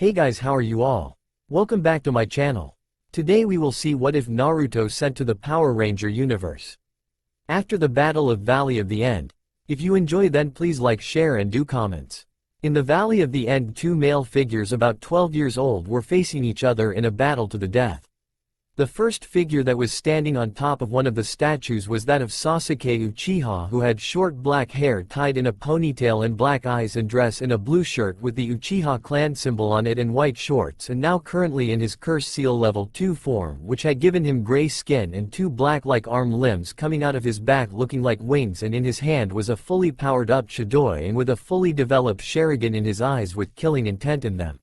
Hey guys, how are you all? Welcome back to my channel. Today we will see what if Naruto sent to the Power Ranger universe. After the Battle of Valley of the End. If you enjoy, then please like, share and do comments. In the Valley of the End, two male figures about 12 years old were facing each other in a battle to the death. The first figure that was standing on top of one of the statues was that of Sasuke Uchiha, who had short black hair tied in a ponytail and black eyes and dress in a blue shirt with the Uchiha clan symbol on it and white shorts, and now currently in his curse seal level 2 form, which had given him gray skin and two black-like arm limbs coming out of his back looking like wings, and in his hand was a fully powered up Chidori and with a fully developed Sharingan in his eyes with killing intent in them.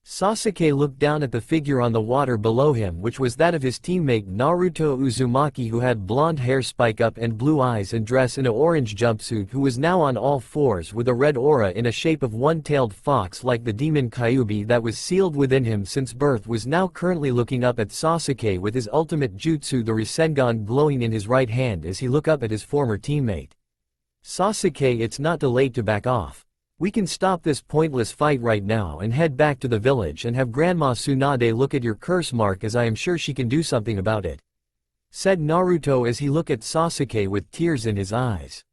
Sasuke looked down at the figure on the water below him, which was that of his teammate Naruto Uzumaki, who had blonde hair, spike up and blue eyes and dress in an orange jumpsuit, who was now on all fours with a red aura in a shape of one-tailed fox like the demon Kyuubi that was sealed within him since birth, was now currently looking up at Sasuke with his ultimate jutsu, the Rasengan, glowing in his right hand as he looked up at his former teammate. Sasuke, it's not too late to back off. We can stop this pointless fight right now and head back to the village and have Grandma Tsunade look at your curse mark, as I am sure she can do something about it," said Naruto as he looked at Sasuke with tears in his eyes.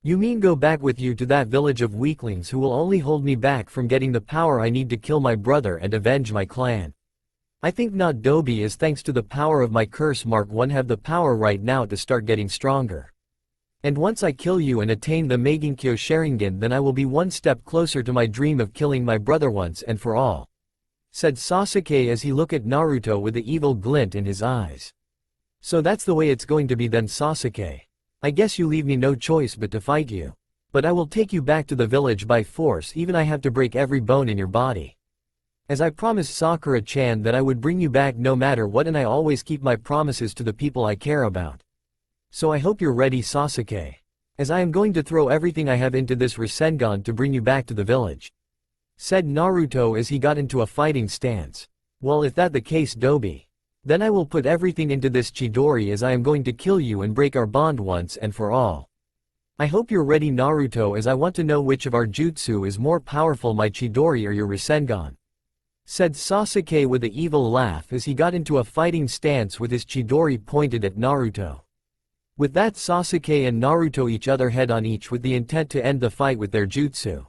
"You mean go back with you to that village of weaklings who will only hold me back from getting the power I need to kill my brother and avenge my clan? I think not, Dobi, as thanks to the power of my curse mark one have the power right now to start getting stronger. And once I kill you and attain the Meginkyo Sharingan, then I will be one step closer to my dream of killing my brother once and for all," said Sasuke as he looked at Naruto with the evil glint in his eyes. "So that's the way it's going to be then, Sasuke. I guess you leave me no choice but to fight you. But I will take you back to the village by force, even I have to break every bone in your body. As I promised Sakura-chan that I would bring you back no matter what, and I always keep my promises to the people I care about. So I hope you're ready, Sasuke, as I am going to throw everything I have into this Rasengan to bring you back to the village," said Naruto as he got into a fighting stance. "Well, if that the case, Dobi, then I will put everything into this Chidori, as I am going to kill you and break our bond once and for all. I hope you're ready, Naruto, as I want to know which of our jutsu is more powerful, my Chidori or your Rasengan," said Sasuke with an evil laugh as he got into a fighting stance with his Chidori pointed at Naruto. With that, Sasuke and Naruto each other head on each with the intent to end the fight with their jutsu.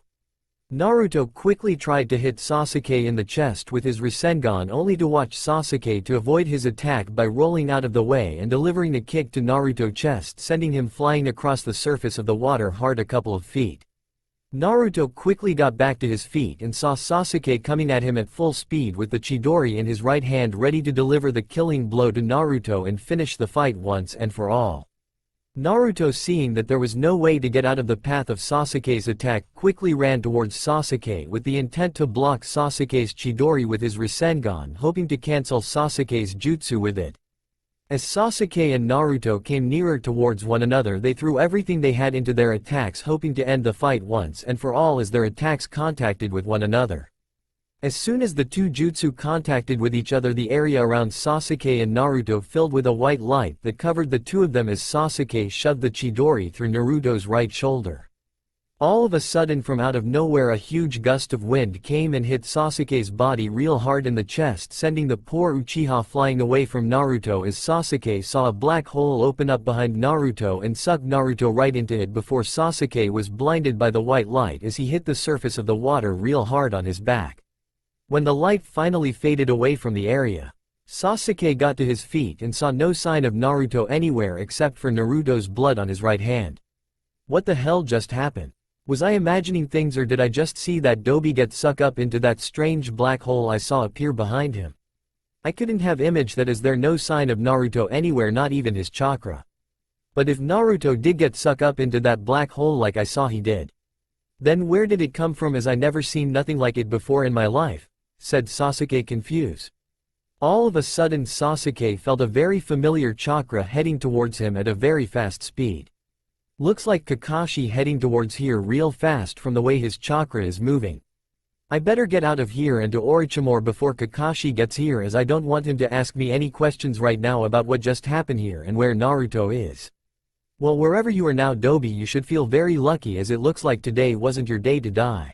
Naruto quickly tried to hit Sasuke in the chest with his Rasengan, only to watch Sasuke to avoid his attack by rolling out of the way and delivering a kick to Naruto's chest, sending him flying across the surface of the water hard a couple of feet. Naruto quickly got back to his feet and saw Sasuke coming at him at full speed with the Chidori in his right hand, ready to deliver the killing blow to Naruto and finish the fight once and for all. Naruto, seeing that there was no way to get out of the path of Sasuke's attack, quickly ran towards Sasuke with the intent to block Sasuke's Chidori with his Rasengan, hoping to cancel Sasuke's jutsu with it. As Sasuke and Naruto came nearer towards one another, they threw everything they had into their attacks, hoping to end the fight once and for all as their attacks contacted with one another. As soon as the two jutsu contacted with each other, the area around Sasuke and Naruto filled with a white light that covered the two of them as Sasuke shoved the Chidori through Naruto's right shoulder. All of a sudden, from out of nowhere, a huge gust of wind came and hit Sasuke's body real hard in the chest, sending the poor Uchiha flying away from Naruto as Sasuke saw a black hole open up behind Naruto and suck Naruto right into it before Sasuke was blinded by the white light as he hit the surface of the water real hard on his back. When the light finally faded away from the area, Sasuke got to his feet and saw no sign of Naruto anywhere except for Naruto's blood on his right hand. What the hell just happened? Was I imagining things, or did I just see that Dobi get sucked up into that strange black hole I saw appear behind him? I couldn't have imaged that, as there no sign of Naruto anywhere, not even his chakra. But if Naruto did get sucked up into that black hole like I saw he did, then where did it come from, as I never seen nothing like it before in my life?" said Sasuke, confused. All of a sudden, Sasuke felt a very familiar chakra heading towards him at a very fast speed. "Looks like Kakashi heading towards here real fast from the way his chakra is moving. I better get out of here and to Orochimaru before Kakashi gets here, as I don't want him to ask me any questions right now about what just happened here and where Naruto is. Well, wherever you are now, Dobi, you should feel very lucky, as it looks like today wasn't your day to die.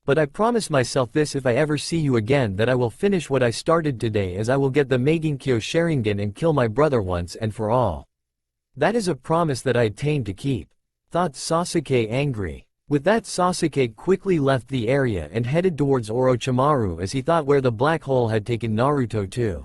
But I promise myself this: if I ever see you again, that I will finish what I started today, as I will get the Meginkyo Sharingan and kill my brother once and for all. That is a promise that I attained to keep. Thought Sasuke, angry. With that, Sasuke quickly left the area and headed towards Orochimaru, as he thought where the black hole had taken Naruto to.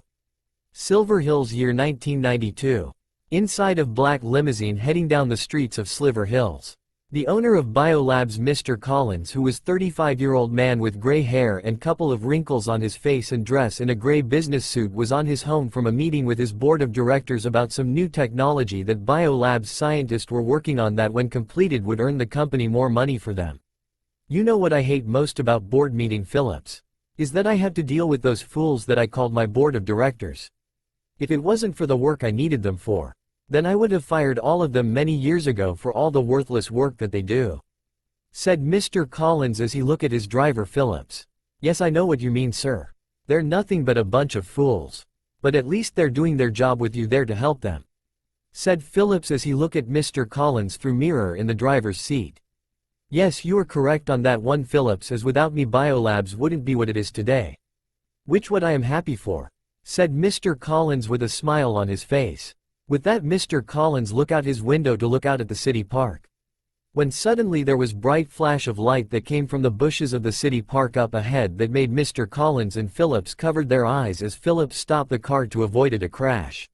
Silver Hills, year 1992. Inside of black limousine heading down the streets of Silver Hills. The owner of Biolabs, Mr. Collins, who was 35-year-old man with gray hair and couple of wrinkles on his face and dress in a gray business suit, was on his home from a meeting with his board of directors about some new technology that Biolabs scientists were working on that, when completed, would earn the company more money for them. You know what I hate most about board meeting, Phillips? Is that I have to deal with those fools that I called my board of directors. If it wasn't for the work I needed them for, then I would have fired all of them many years ago for all the worthless work that they do," said Mr. Collins as he looked at his driver Phillips. "Yes, I know what you mean, sir. They're nothing but a bunch of fools. But at least they're doing their job with you there to help them," said Phillips as he looked at Mr. Collins through mirror in the driver's seat. "Yes, you are correct on that one, Phillips, as without me Biolabs wouldn't be what it is today. Which what I am happy for," said Mr. Collins with a smile on his face. With that, Mr. Collins looked out his window to look out at the city park. When suddenly there was bright flash of light that came from the bushes of the city park up ahead that made Mr. Collins and Phillips covered their eyes as Phillips stopped the car to avoid a crash.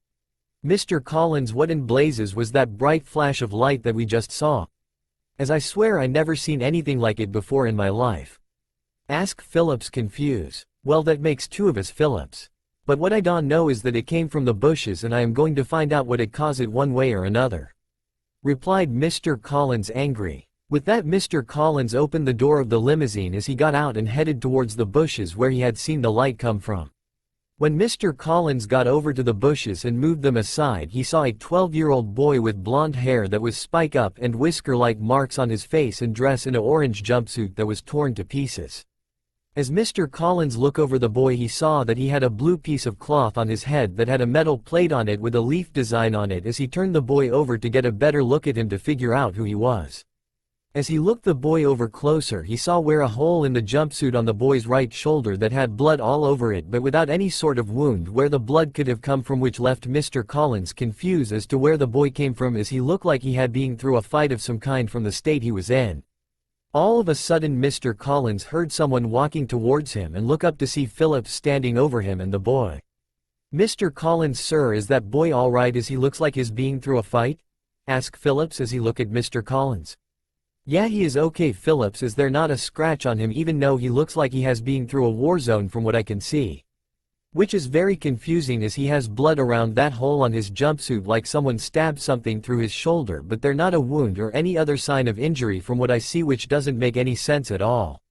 "Mr. Collins, what in blazes was that bright flash of light that we just saw? As I swear I never seen anything like it before in my life," asked Phillips, confused. "Well, that makes two of us, Phillips. But what I don't know is that it came from the bushes, and I am going to find out what it caused it one way or another," replied Mr. Collins, angry. With that, Mr. Collins opened the door of the limousine as he got out and headed towards the bushes where he had seen the light come from. When Mr. Collins got over to the bushes and moved them aside, he saw a 12-year-old boy with blonde hair that was spike up and whisker-like marks on his face and dressed in an orange jumpsuit that was torn to pieces. As Mr. Collins looked over the boy, he saw that he had a blue piece of cloth on his head that had a metal plate on it with a leaf design on it. As he turned the boy over to get a better look at him to figure out who he was. As he looked the boy over closer, he saw where a hole in the jumpsuit on the boy's right shoulder that had blood all over it, but without any sort of wound where the blood could have come from, which left Mr. Collins confused as to where the boy came from, as he looked like he had been through a fight of some kind from the state he was in. All of a sudden, Mr. Collins heard someone walking towards him and looked up to see Phillips standing over him and the boy. "Mr. Collins, sir, is that boy all right as he looks like he's being through a fight?" asked Phillips as he looked at Mr. Collins. "Yeah, he is okay, Phillips, is there not a scratch on him, even though he looks like he has been through a war zone from what I can see. Which is very confusing as he has blood around that hole on his jumpsuit like someone stabbed something through his shoulder, but there not a wound or any other sign of injury from what I see, which doesn't make any sense at all,"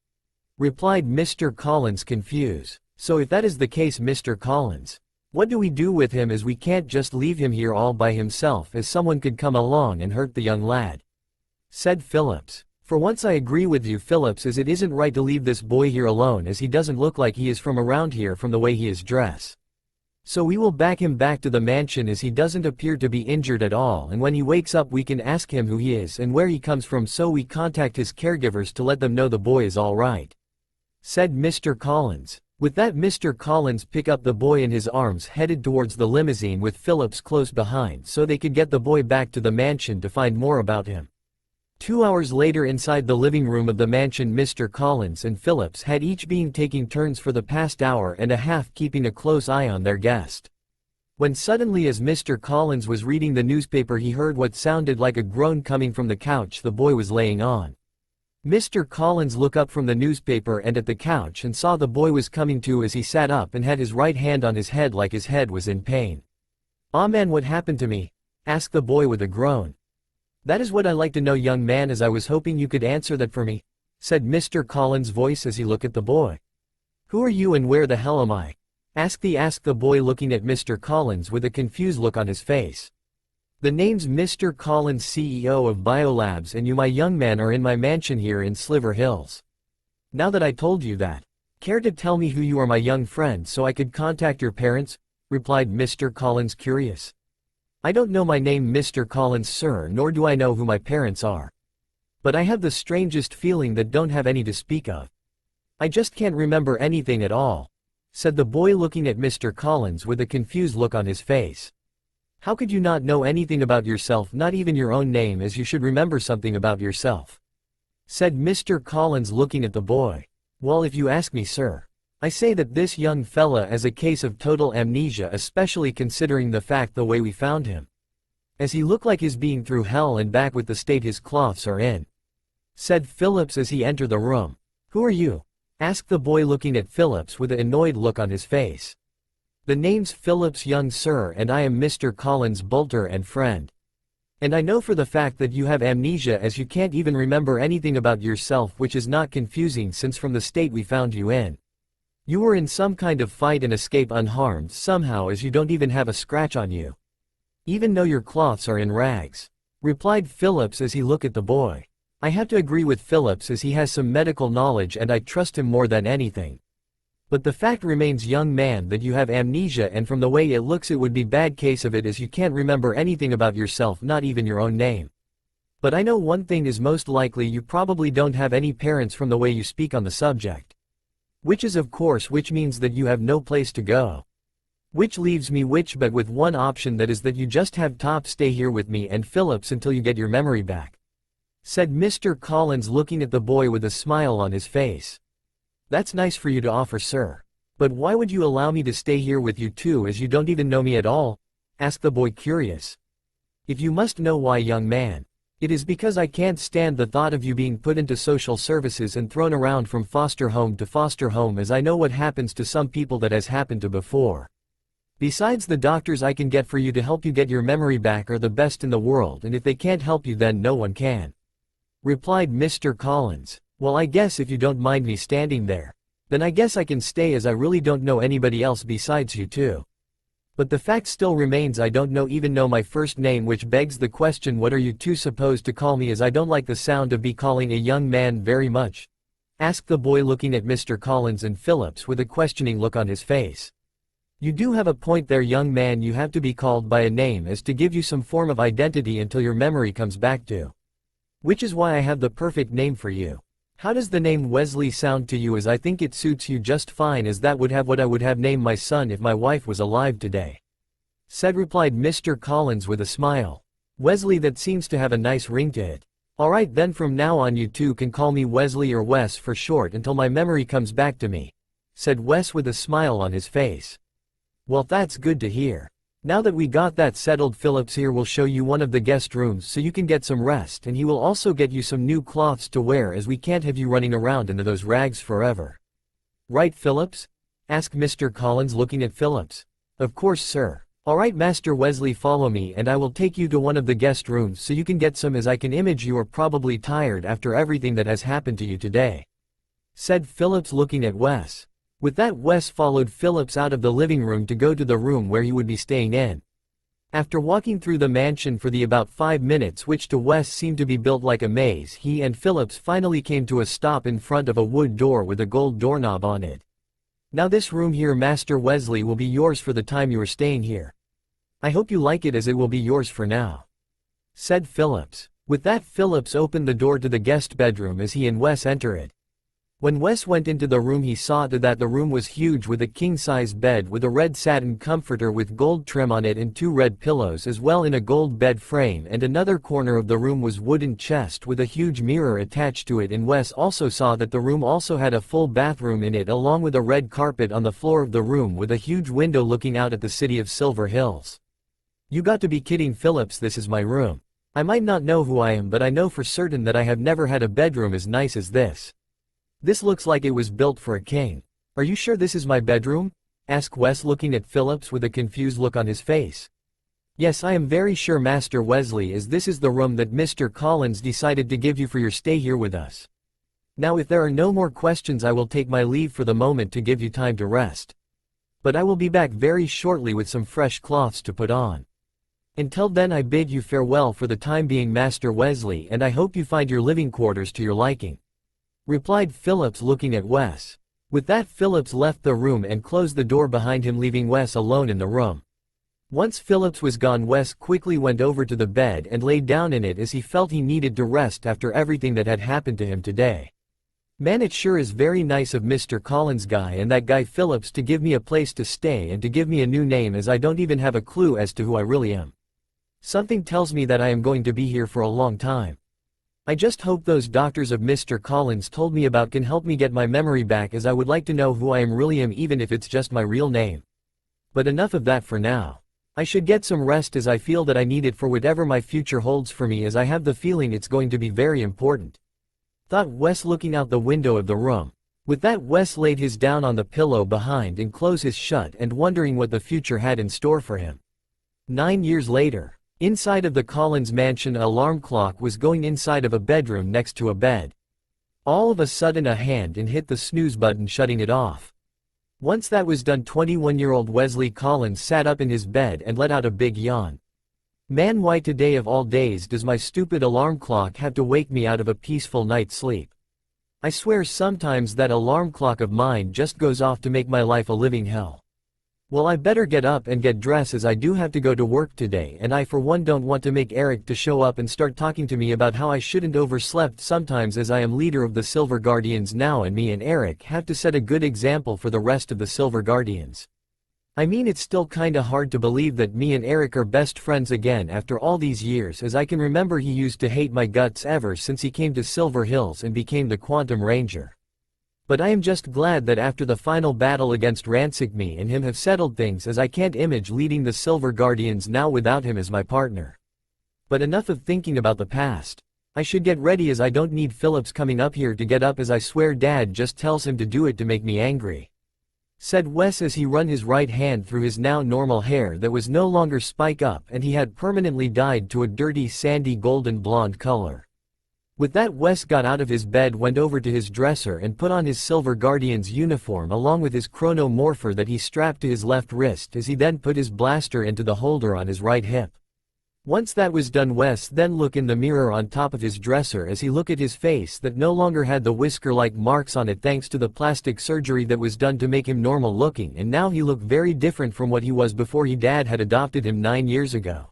replied Mr. Collins, confused. "So if that is the case, Mr. Collins, what do we do with him, as we can't just leave him here all by himself, as someone could come along and hurt the young lad," said Phillips. "For once I agree with you, Phillips, as it isn't right to leave this boy here alone, as he doesn't look like he is from around here from the way he is dressed. So we will back him back to the mansion, as he doesn't appear to be injured at all, and when he wakes up we can ask him who he is and where he comes from, so we contact his caregivers to let them know the boy is all right," said Mr. Collins. With that, Mr. Collins picked up the boy in his arms, headed towards the limousine with Phillips close behind so they could get the boy back to the mansion to find more about him. 2 hours later, inside the living room of the mansion, Mr. Collins and Phillips had each been taking turns for the past hour and a half keeping a close eye on their guest. When suddenly, as Mr. Collins was reading the newspaper, he heard what sounded like a groan coming from the couch the boy was laying on. Mr. Collins looked up from the newspaper and at the couch and saw the boy was coming to as he sat up and had his right hand on his head like his head was in pain. "Aw man, what happened to me?" asked the boy with a groan. "That is what I like to know, young man, as I was hoping you could answer that for me," said Mr. Collins' voice as he looked at the boy. "Who are you and where the hell am I?" asked the boy, looking at Mr. Collins with a confused look on his face. "The name's Mr. Collins, CEO of Biolabs, and you, my young man, are in my mansion here in Silver Hills. Now that I told you that, care to tell me who you are, my young friend, so I could contact your parents?" replied Mr. Collins, curious. "I don't know my name, Mr. Collins, sir, nor do I know who my parents are. But I have the strangest feeling that don't have any to speak of. I just can't remember anything at all," said the boy looking at Mr. Collins with a confused look on his face. "How could you not know anything about yourself, not even your own name, as you should remember something about yourself?" said Mr. Collins looking at the boy. "Well, if you ask me, sir, I say that this young fella has a case of total amnesia, especially considering the fact the way we found him. As he looked like he's being through hell and back with the state his cloths are in," said Phillips as he entered the room. "Who are you?" asked the boy looking at Phillips with an annoyed look on his face. "The name's Phillips, young sir, and I am Mr. Collins' bolter and friend. And I know for the fact that you have amnesia, as you can't even remember anything about yourself, which is not confusing since from the state we found you in, you were in some kind of fight and escape unharmed somehow, as you don't even have a scratch on you, even though your cloths are in rags," replied Phillips as he looked at the boy. "I have to agree with Phillips, as he has some medical knowledge and I trust him more than anything. But the fact remains, young man, that you have amnesia, and from the way it looks it would be bad case of it, as you can't remember anything about yourself, not even your own name. But I know one thing is most likely you probably don't have any parents from the way you speak on the subject. Which is of course which means that you have no place to go. Which leaves me but with one option, that is that you just have to stay here with me and Phillips until you get your memory back," said Mr. Collins looking at the boy with a smile on his face. "That's nice for you to offer, sir. But why would you allow me to stay here with you too, as you don't even know me at all?" asked the boy, curious. "If you must know why, young man, it is because I can't stand the thought of you being put into social services and thrown around from foster home to foster home, as I know what happens to some people that has happened to before. Besides, the doctors I can get for you to help you get your memory back are the best in the world, and if they can't help you, then no one can," replied Mr. Collins. "Well, I guess if you don't mind me standing there, then I guess I can stay, as I really don't know anybody else besides you two. But the fact still remains, I don't even know my first name, which begs the question, what are you two supposed to call me, as I don't like the sound of be calling a young man very much?" asked the boy looking at Mr. Collins and Phillips with a questioning look on his face. "You do have a point there, young man, you have to be called by a name as to give you some form of identity until your memory comes back to. Which is why I have the perfect name for you. How does the name Wesley sound to you, as I think it suits you just fine, as that would have what I would have named my son if my wife was alive today," replied Mr. Collins with a smile. "Wesley, that seems to have a nice ring to it. Alright then, from now on you two can call me Wesley, or Wes for short, until my memory comes back to me," said Wes with a smile on his face. "Well, that's good to hear. Now that we got that settled, Phillips here will show you one of the guest rooms so you can get some rest, and he will also get you some new cloths to wear, as we can't have you running around in those rags forever." "Right, Phillips?" asked Mr. Collins looking at Phillips. "Of course, sir. Alright, Master Wesley, follow me and I will take you to one of the guest rooms so you can get some, as I can image you are probably tired after everything that has happened to you today," said Phillips looking at Wes. With that, Wes followed Phillips out of the living room to go to the room where he would be staying in. After walking through the mansion for about 5 minutes, which to Wes seemed to be built like a maze, he and Phillips finally came to a stop in front of a wood door with a gold doorknob on it. "Now this room here, Master Wesley, will be yours for the time you are staying here. I hope you like it, as it will be yours for now," said Phillips. With that, Phillips opened the door to the guest bedroom as he and Wes entered it. When Wes went into the room, he saw that the room was huge, with a king-size bed with a red satin comforter with gold trim on it and 2 red pillows as well in a gold bed frame, and another corner of the room was wooden chest with a huge mirror attached to it, and Wes also saw that the room also had a full bathroom in it, along with a red carpet on the floor of the room with a huge window looking out at the city of Silver Hills. "You got to be kidding, Phillips, this is my room. I might not know who I am, but I know for certain that I have never had a bedroom as nice as this. This looks like it was built for a king. Are you sure this is my bedroom?" asked Wes looking at Phillips with a confused look on his face. "Yes, I am very sure, Master Wesley, as this is the room that Mr. Collins decided to give you for your stay here with us. Now if there are no more questions, I will take my leave for the moment to give you time to rest. But I will be back very shortly with some fresh cloths to put on. Until then, I bid you farewell for the time being, Master Wesley, and I hope you find your living quarters to your liking," replied Phillips looking at Wes. With that, Phillips left the room and closed the door behind him, leaving Wes alone in the room. Once Phillips was gone, Wes quickly went over to the bed and lay down in it, as he felt he needed to rest after everything that had happened to him today. Man, it sure is very nice of Mr. Collins guy and that guy Phillips to give me a place to stay and to give me a new name, as I don't even have a clue as to who I really am. Something tells me that I am going to be here for a long time. I just hope those doctors of Mr. Collins told me about can help me get my memory back, as I would like to know who I am really am, even if it's just my real name. But enough of that for now. I should get some rest, as I feel that I need it for whatever my future holds for me, as I have the feeling it's going to be very important. Thought Wes, looking out the window of the room. With that, Wes laid his down on the pillow behind and closed his shut, and wondering what the future had in store for him. 9 years later. Inside of the Collins mansion, an alarm clock was going inside of a bedroom next to a bed. All of a sudden a hand hit the snooze button, shutting it off. Once that was done, 21-year-old Wesley Collins sat up in his bed and let out a big yawn. Man, why today of all days does my stupid alarm clock have to wake me out of a peaceful night's sleep? I swear sometimes that alarm clock of mine just goes off to make my life a living hell. Well, I better get up and get dressed, as I do have to go to work today, and I for one don't want to make Eric to show up and start talking to me about how I shouldn't overslept sometimes, as I am leader of the Silver Guardians now, and me and Eric have to set a good example for the rest of the Silver Guardians. I mean, it's still kinda hard to believe that me and Eric are best friends again after all these years, as I can remember he used to hate my guts ever since he came to Silver Hills and became the Quantum Ranger. But I am just glad that after the final battle against Rancic, me and him have settled things, as I can't imagine leading the Silver Guardians now without him as my partner. But enough of thinking about the past. I should get ready, as I don't need Phillips coming up here to get up, as I swear Dad just tells him to do it to make me angry. Said Wes as he run his right hand through his now normal hair that was no longer spike up and he had permanently dyed to a dirty sandy golden blonde color. With that, Wes got out of his bed, went over to his dresser and put on his Silver Guardian's uniform along with his chronomorpher that he strapped to his left wrist, as he then put his blaster into the holder on his right hip. Once that was done, Wes then looked in the mirror on top of his dresser as he looked at his face that no longer had the whisker-like marks on it thanks to the plastic surgery that was done to make him normal looking, and now he looked very different from what he was before Dad had adopted him 9 years ago.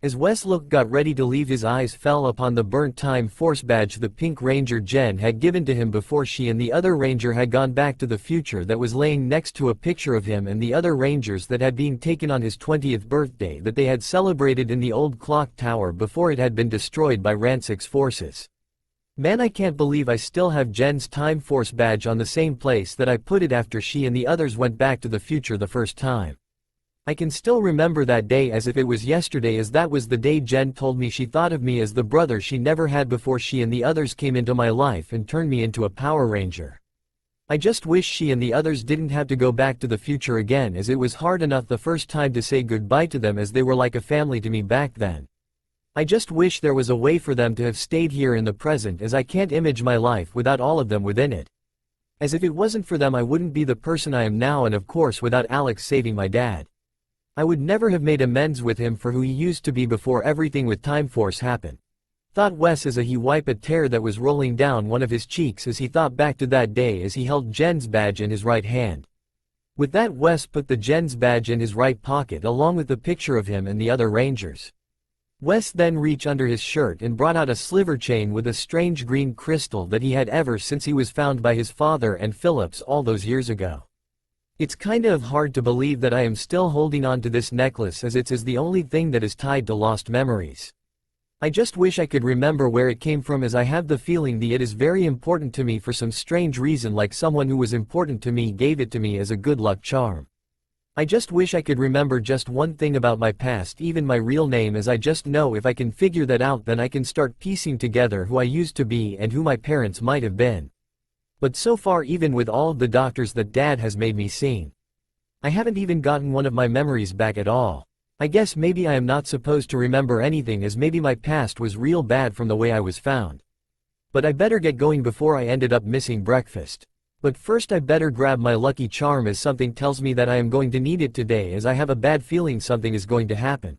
As Wes got ready to leave, his eyes fell upon the burnt time force badge the Pink Ranger Jen had given to him before she and the other Ranger had gone back to the future, that was laying next to a picture of him and the other Rangers that had been taken on his 20th birthday that they had celebrated in the old clock tower before it had been destroyed by Rancic's forces. Man, I can't believe I still have Jen's Time Force badge on the same place that I put it after she and the others went back to the future the first time. I can still remember that day as if it was yesterday, as that was the day Jen told me she thought of me as the brother she never had before she and the others came into my life and turned me into a Power Ranger. I just wish she and the others didn't have to go back to the future again, as it was hard enough the first time to say goodbye to them, as they were like a family to me back then. I just wish there was a way for them to have stayed here in the present, as I can't imagine my life without all of them within it. As if it wasn't for them I wouldn't be the person I am now, and of course without Alex saving my dad. I would never have made amends with him for who he used to be before everything with Time Force happened. Thought Wes as he wiped a tear that was rolling down one of his cheeks as he thought back to that day as he held Jen's badge in his right hand. With that, Wes put the Jen's badge in his right pocket along with the picture of him and the other Rangers. Wes then reached under his shirt and brought out a sliver chain with a strange green crystal that he had ever since he was found by his father and Phillips all those years ago. It's kinda hard to believe that I am still holding on to this necklace, as it's the only thing that is tied to lost memories. I just wish I could remember where it came from, as I have the feeling that it is very important to me for some strange reason, like someone who was important to me gave it to me as a good luck charm. I just wish I could remember just one thing about my past, even my real name, as I just know if I can figure that out then I can start piecing together who I used to be and who my parents might have been. But so far, even with all of the doctors that Dad has made me see, I haven't even gotten one of my memories back at all. I guess maybe I am not supposed to remember anything, as maybe my past was real bad from the way I was found. But I better get going before I ended up missing breakfast. But first I better grab my lucky charm, as something tells me that I am going to need it today, as I have a bad feeling something is going to happen.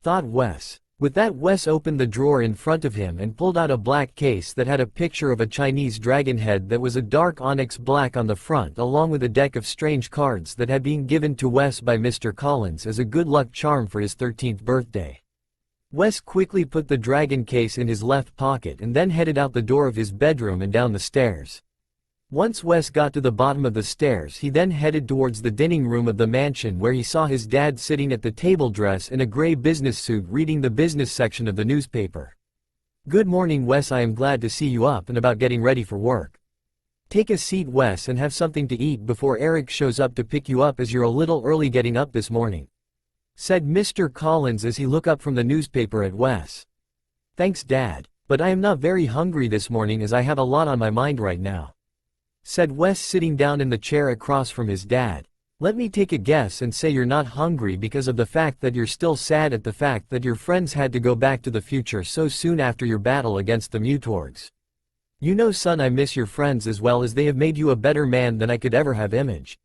Thought Wes. With that, Wes opened the drawer in front of him and pulled out a black case that had a picture of a Chinese dragon head that was a dark onyx black on the front, along with a deck of strange cards that had been given to Wes by Mr. Collins as a good luck charm for his 13th birthday. Wes quickly put the dragon case in his left pocket and then headed out the door of his bedroom and down the stairs. Once Wes got to the bottom of the stairs, he then headed towards the dining room of the mansion where he saw his dad sitting at the table dressed in a gray business suit reading the business section of the newspaper. "Good morning, Wes. I am glad to see you up and about getting ready for work. Take a seat, Wes, and have something to eat before Eric shows up to pick you up as you're a little early getting up this morning," said Mr. Collins as he looked up from the newspaper at Wes. "Thanks, Dad, but I am not very hungry this morning as I have a lot on my mind right now," said Wes, sitting down in the chair across from his dad. "Let me take a guess and say you're not hungry because of the fact that you're still sad at the fact that your friends had to go back to the future so soon after your battle against the Mutorgs. You know, son, I miss your friends as well as they have made you a better man than I could ever have imagined.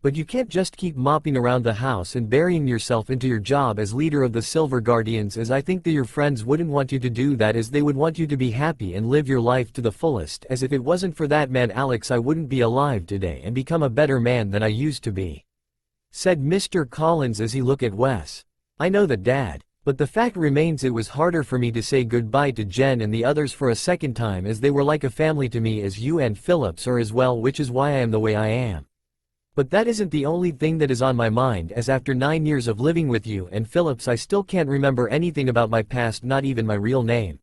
But you can't just keep mopping around the house and burying yourself into your job as leader of the Silver Guardians, as I think that your friends wouldn't want you to do that, as they would want you to be happy and live your life to the fullest, as if it wasn't for that man Alex I wouldn't be alive today and become a better man than I used to be," said Mr. Collins as he looked at Wes. "I know that, Dad, but the fact remains it was harder for me to say goodbye to Jen and the others for a second time, as they were like a family to me, as you and Phillips are as well, which is why I am the way I am. But that isn't the only thing that is on my mind, as after 9 years of living with you and Phillips I still can't remember anything about my past, not even my real name,"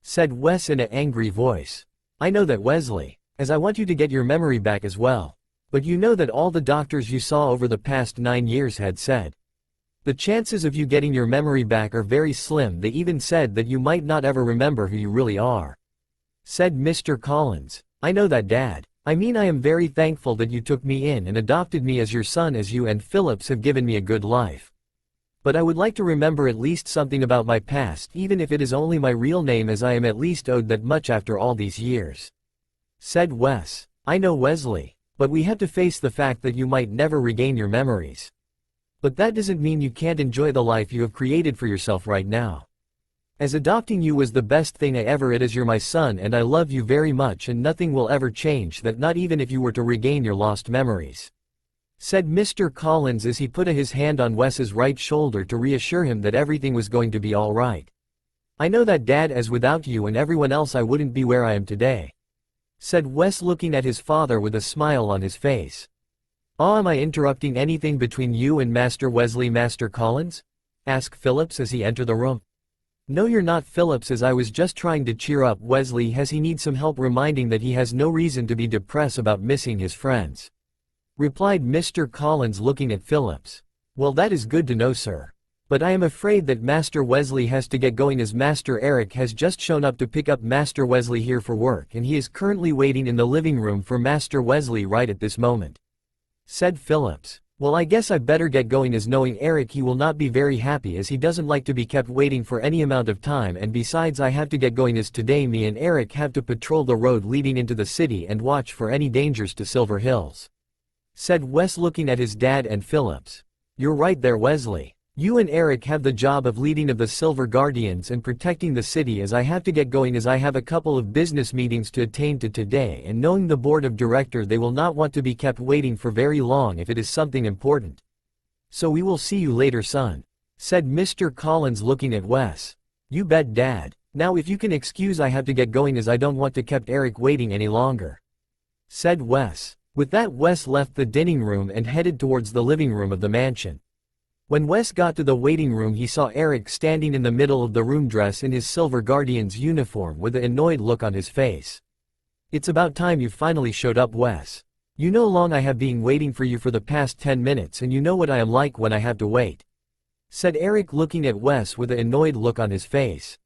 said Wes in an angry voice. "I know that, Wesley, as I want you to get your memory back as well. But you know that all the doctors you saw over the past 9 years had said the chances of you getting your memory back are very slim. They even said that you might not ever remember who you really are," said Mr. Collins. "I know that, Dad. I mean, I am very thankful that you took me in and adopted me as your son, as you and Phillips have given me a good life. But I would like to remember at least something about my past, even if it is only my real name, as I am at least owed that much after all these years," said Wes. "I know, Wesley, but we have to face the fact that you might never regain your memories. But that doesn't mean you can't enjoy the life you have created for yourself right now. As adopting you was the best thing I ever did, as you're my son and I love you very much, and nothing will ever change that, not even if you were to regain your lost memories," said Mr. Collins as he put his hand on Wes's right shoulder to reassure him that everything was going to be all right. "I know that, Dad, as without you and everyone else I wouldn't be where I am today," said Wes, looking at his father with a smile on his face. "Oh, am I interrupting anything between you and Master Wesley, Master Collins?" asked Phillips as he entered the room. "No, you're not, Phillips, as I was just trying to cheer up Wesley as he needs some help, reminding that he has no reason to be depressed about missing his friends," replied Mr. Collins, looking at Phillips. "Well, that is good to know, sir. But I am afraid that Master Wesley has to get going, as Master Eric has just shown up to pick up Master Wesley here for work, and he is currently waiting in the living room for Master Wesley right at this moment," said Phillips. "Well, I guess I better get going, as knowing Eric he will not be very happy, as he doesn't like to be kept waiting for any amount of time, and besides I have to get going as today me and Eric have to patrol the road leading into the city and watch for any dangers to Silver Hills," said Wes, looking at his dad and Phillips. "You're right there, Wesley. You and Eric have the job of leading of the Silver Guardians and protecting the city, as I have to get going as I have a couple of business meetings to attend to today, and knowing the board of director they will not want to be kept waiting for very long if it is something important. So we will see you later, son," said Mr. Collins, looking at Wes. "You bet, Dad. Now if you can excuse, I have to get going as I don't want to keep Eric waiting any longer," said Wes. With that, Wes left the dining room and headed towards the living room of the mansion. When Wes got to the waiting room, he saw Eric standing in the middle of the room dressed in his Silver Guardian's uniform with an annoyed look on his face. "It's about time you finally showed up, Wes. You know long I have been waiting for you for the past 10 minutes, and you know what I am like when I have to wait," said Eric, looking at Wes with an annoyed look on his face.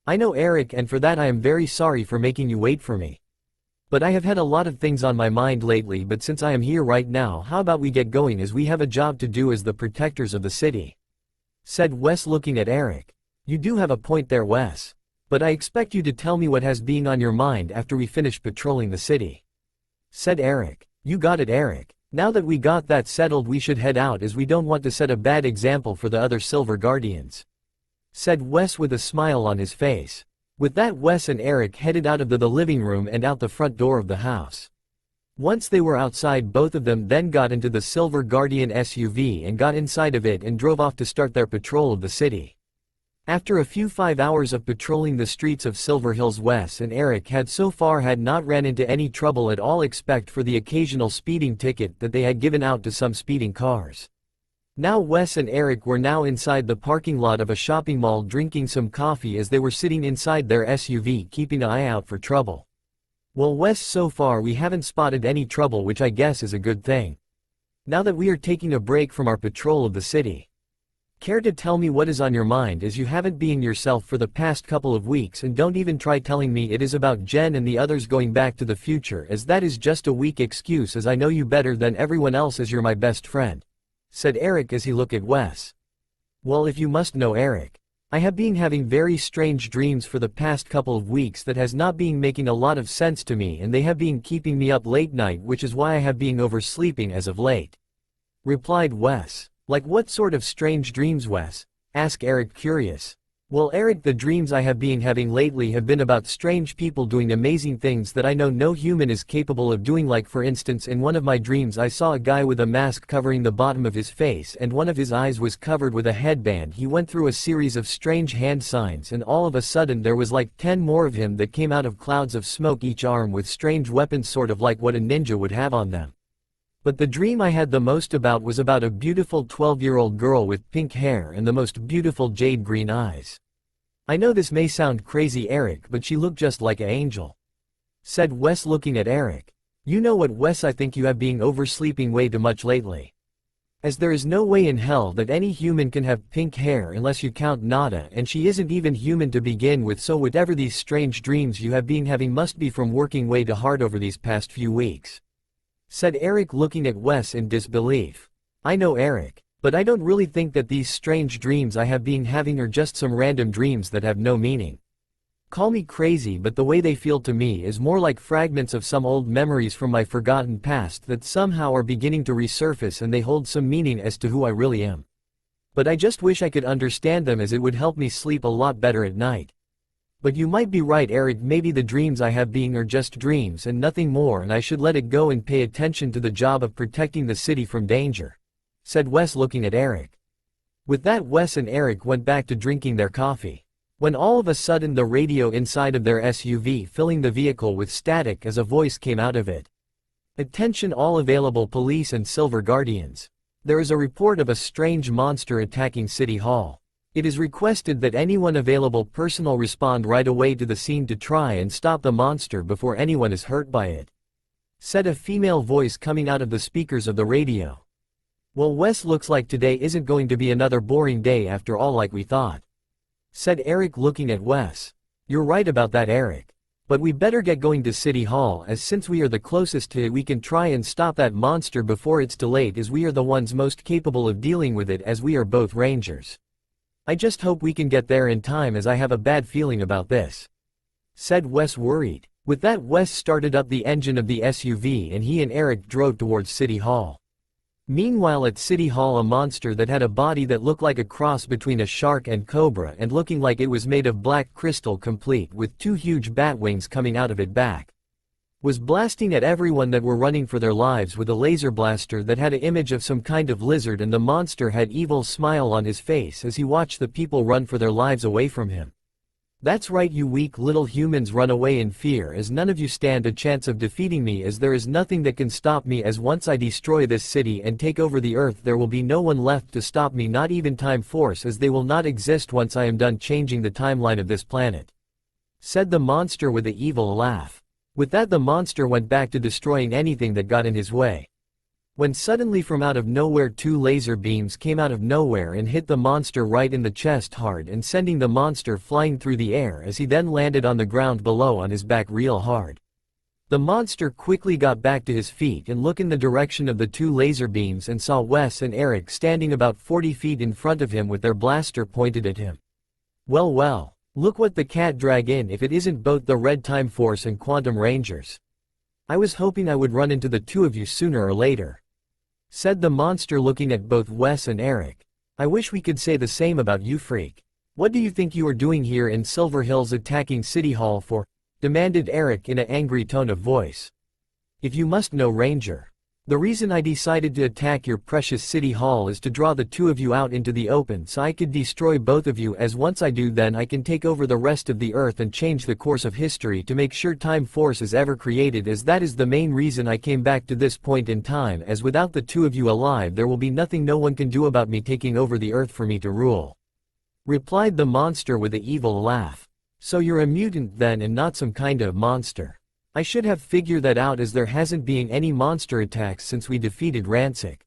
"I know, Eric, and for that I am very sorry for making you wait for me. But I have had a lot of things on my mind lately, but since I am here right now, how about we get going, as we have a job to do as the protectors of the city," said Wes, looking at Eric. "You do have a point there, Wes. But I expect you to tell me what has been on your mind after we finish patrolling the city," said Eric. "You got it, Eric. Now that we got that settled, we should head out, as we don't want to set a bad example for the other Silver Guardians," said Wes with a smile on his face. With that, Wes and Eric headed out of the living room and out the front door of the house. Once they were outside, both of them then got into the Silver Guardian SUV and got inside of it and drove off to start their patrol of the city. After a few 5 hours of patrolling the streets of Silver Hills, Wes and Eric had so far had not ran into any trouble at all except for the occasional speeding ticket that they had given out to some speeding cars. Now Wes and Eric were now inside the parking lot of a shopping mall drinking some coffee as they were sitting inside their SUV keeping an eye out for trouble. Well Wes, so far we haven't spotted any trouble, which I guess is a good thing. Now that we are taking a break from our patrol of the city. Care to tell me what is on your mind, as you haven't been yourself for the past couple of weeks, and don't even try telling me it is about Jen and the others going back to the future, as that is just a weak excuse, as I know you better than everyone else as you're my best friend," said Eric as he looked at Wes. "Well, if you must know, Eric, I have been having very strange dreams for the past couple of weeks that has not been making a lot of sense to me, and they have been keeping me up late night, which is why I have been oversleeping as of late," replied Wes. "Like what sort of strange dreams, Wes?" asked Eric, curious. "Well Eric, the dreams I have been having lately have been about strange people doing amazing things that I know no human is capable of doing, like for instance in one of my dreams I saw a guy with a mask covering the bottom of his face and one of his eyes was covered with a headband. He went through a series of strange hand signs and all of a sudden there was like 10 more of him that came out of clouds of smoke, each arm with strange weapons, sort of like what a ninja would have on them. But the dream I had the most about was about a beautiful 12-year-old girl with pink hair and the most beautiful jade green eyes. I know this may sound crazy, Eric, but she looked just like an angel," said Wes, looking at Eric. "You know what, Wes, I think you have been oversleeping way too much lately. As there is no way in hell that any human can have pink hair unless you count Nada, and she isn't even human to begin with, so whatever these strange dreams you have been having must be from working way too hard over these past few weeks," said Eric, looking at Wes in disbelief. "I know, Eric, but I don't really think that these strange dreams I have been having are just some random dreams that have no meaning. Call me crazy, but the way they feel to me is more like fragments of some old memories from my forgotten past that somehow are beginning to resurface, and they hold some meaning as to who I really am. But I just wish I could understand them, as it would help me sleep a lot better at night. But you might be right, Eric, maybe the dreams I have been are just dreams and nothing more, and I should let it go and pay attention to the job of protecting the city from danger," said Wes, looking at Eric. With that, Wes and Eric went back to drinking their coffee. When all of a sudden the radio inside of their SUV filling the vehicle with static as a voice came out of it. "Attention all available police and Silver Guardians. There is a report of a strange monster attacking City Hall. It is requested that anyone available personnel respond right away to the scene to try and stop the monster before anyone is hurt by it," said a female voice coming out of the speakers of the radio. "Well Wes, looks like today isn't going to be another boring day after all, like we thought," said Eric, looking at Wes. "You're right about that, Eric. But we better get going to City Hall, as since we are the closest to it we can try and stop that monster before it's too late, as we are the ones most capable of dealing with it, as we are both rangers. I just hope we can get there in time, as I have a bad feeling about this," said Wes, worried. With that, Wes started up the engine of the SUV and he and Eric drove towards City Hall. Meanwhile, at City Hall, a monster that had a body that looked like a cross between a shark and cobra and looking like it was made of black crystal, complete with 2 huge bat wings coming out of its back, was blasting at everyone that were running for their lives with a laser blaster that had an image of some kind of lizard, and the monster had evil smile on his face as he watched the people run for their lives away from him. "That's right, you weak little humans, run away in fear, as none of you stand a chance of defeating me, as there is nothing that can stop me, as once I destroy this city and take over the earth there will be no one left to stop me, not even Time Force, as they will not exist once I am done changing the timeline of this planet," said the monster with an evil laugh. With that, the monster went back to destroying anything that got in his way. When suddenly from out of nowhere 2 laser beams came out of nowhere and hit the monster right in the chest hard, and sending the monster flying through the air, as he then landed on the ground below on his back real hard. The monster quickly got back to his feet and looked in the direction of the 2 laser beams and saw Wes and Eric standing about 40 feet in front of him with their blaster pointed at him. "Well, well. Look what the cat drag in, if it isn't both the Red Time Force and Quantum Rangers. I was hoping I would run into the 2 of you sooner or later," said the monster, looking at both Wes and Eric. "I wish we could say the same about you, freak. What do you think you are doing here in Silver Hills attacking City Hall for?" demanded Eric in an angry tone of voice. "If you must know, Ranger, The reason I decided to attack your precious city hall is to draw the two of you out into the open so I could destroy both of you, as once I do then I can take over the rest of the earth and change the course of history to make sure Time Force is ever created, as that is the main reason I came back to this point in time, as without the two of you alive there will be nothing no one can do about me taking over the earth for me to rule. Replied the monster with an evil laugh. So you're a mutant then and not some kind of monster. I should have figured that out, as there hasn't been any monster attacks since we defeated Rancic.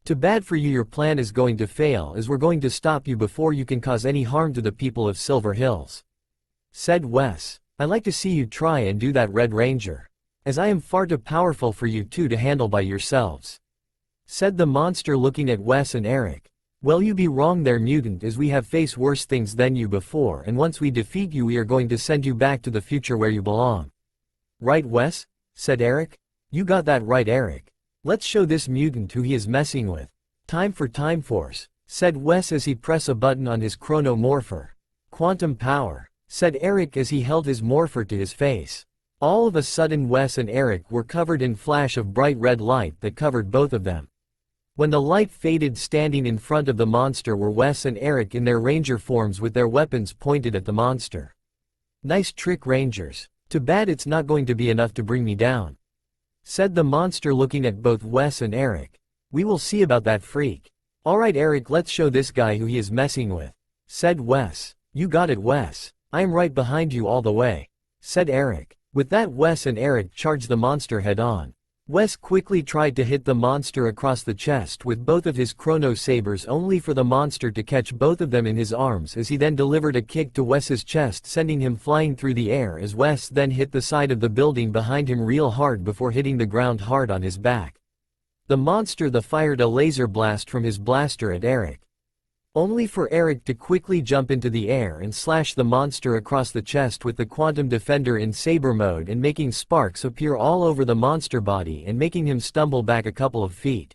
Too bad for you, your plan is going to fail, as we're going to stop you before you can cause any harm to the people of Silver Hills. Said Wes. I like to see you try and do that, Red Ranger, as I am far too powerful for you two to handle by yourselves. Said the monster, looking at Wes and Eric. Well, you be wrong there, mutant, as we have faced worse things than you before, and once we defeat you we are going to send you back to the future where you belong. Right, Wes? Said Eric. You got that right, Eric. Let's show this mutant who he is messing with. Time for Time Force, said Wes as he pressed a button on his chronomorpher. Quantum power, said Eric as he held his morpher to his face. All of a sudden Wes and Eric were covered in flash of bright red light that covered both of them. When the light faded, standing in front of the monster were Wes and Eric in their ranger forms with their weapons pointed at the monster. Nice trick, Rangers. Too bad it's not going to be enough to bring me down. Said the monster, looking at both Wes and Eric. We will see about that, freak. Alright Eric, let's show this guy who he is messing with. Said Wes. You got it, Wes. I am right behind you all the way. Said Eric. With that, Wes and Eric charged the monster head on. Wes quickly tried to hit the monster across the chest with both of his chrono sabers, only for the monster to catch both of them in his arms, as he then delivered a kick to Wes's chest, sending him flying through the air, as Wes then hit the side of the building behind him real hard before hitting the ground hard on his back. The monster fired a laser blast from his blaster at Eric, only for Eric to quickly jump into the air and slash the monster across the chest with the Quantum Defender in saber mode, and making sparks appear all over the monster body and making him stumble back a couple of feet.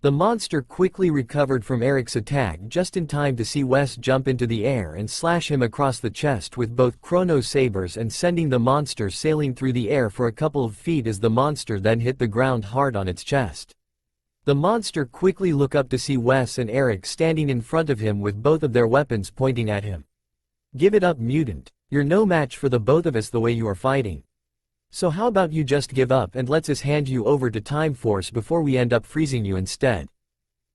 The monster quickly recovered from Eric's attack just in time to see Wes jump into the air and slash him across the chest with both chrono sabers, and sending the monster sailing through the air for a couple of feet as the monster then hit the ground hard on its chest. The monster quickly looked up to see Wes and Eric standing in front of him with both of their weapons pointing at him. Give it up, mutant. You're no match for the both of us the way you are fighting. So how about you just give up and let's us hand you over to Time Force before we end up freezing you instead?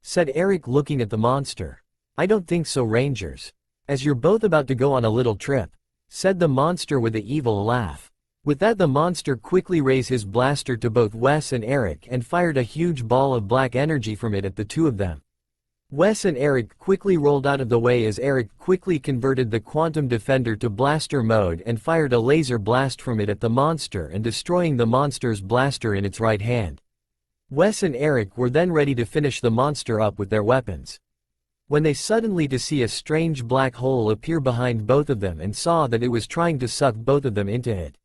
Said Eric, looking at the monster. I don't think so, Rangers, as you're both about to go on a little trip. Said the monster with an evil laugh. With that, the monster quickly raised his blaster to both Wes and Eric and fired a huge ball of black energy from it at the two of them. Wes and Eric quickly rolled out of the way as Eric quickly converted the Quantum Defender to blaster mode and fired a laser blast from it at the monster, and destroying the monster's blaster in its right hand. Wes and Eric were then ready to finish the monster up with their weapons, when they suddenly to see a strange black hole appear behind both of them and saw that it was trying to suck both of them into it.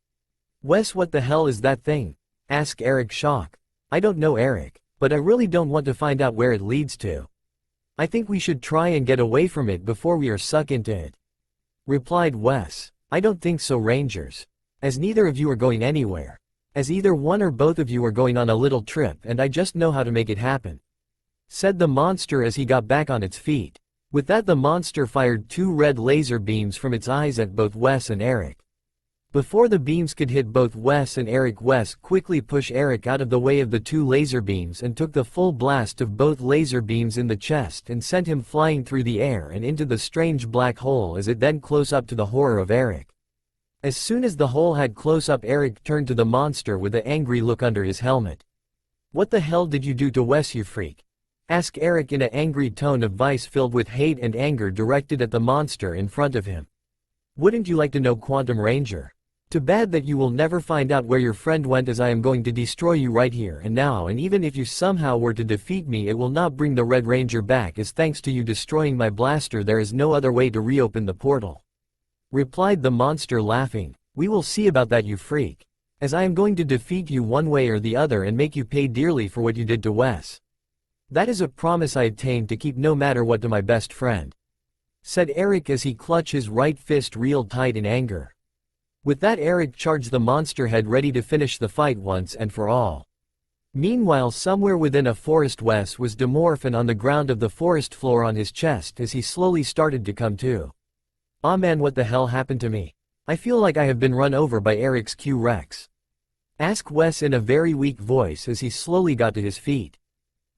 Wes, what the hell is that thing? Asked Eric, shocked. I don't know, Eric, but I really don't want to find out where it leads to. I think we should try and get away from it before we are sucked into it. Replied Wes. I don't think so, Rangers, as neither of you are going anywhere, as either one or both of you are going on a little trip, and I just know how to make it happen. Said the monster as he got back on its feet. With that, the monster fired two red laser beams from its eyes at both Wes and Eric. Before the beams could hit both Wes and Eric, Wes quickly pushed Eric out of the way of the two laser beams and took the full blast of both laser beams in the chest and sent him flying through the air and into the strange black hole, as it then close up to the horror of Eric. As soon as the hole had close up, Eric turned to the monster with an angry look under his helmet. What the hell did you do to Wes, you freak? Asked Eric in an angry tone of voice filled with hate and anger directed at the monster in front of him. Wouldn't you like to know, Quantum Ranger? Too bad that you will never find out where your friend went, as I am going to destroy you right here and now, and even if you somehow were to defeat me, it will not bring the Red Ranger back, as thanks to you destroying my blaster there is no other way to reopen the portal. Replied the monster, laughing. We will see about that, you freak, as I am going to defeat you one way or the other and make you pay dearly for what you did to Wes. That is a promise I obtained to keep no matter what to my best friend. Said Eric as he clutched his right fist real tight in anger. With that, Eric charged the monster head, ready to finish the fight once and for all. Meanwhile, somewhere within a forest, Wes was demorph and on the ground of the forest floor on his chest as he slowly started to come to. "Aw man, what the hell happened to me? I feel like I have been run over by Eric's Q-Rex," asked Wes in a very weak voice as he slowly got to his feet.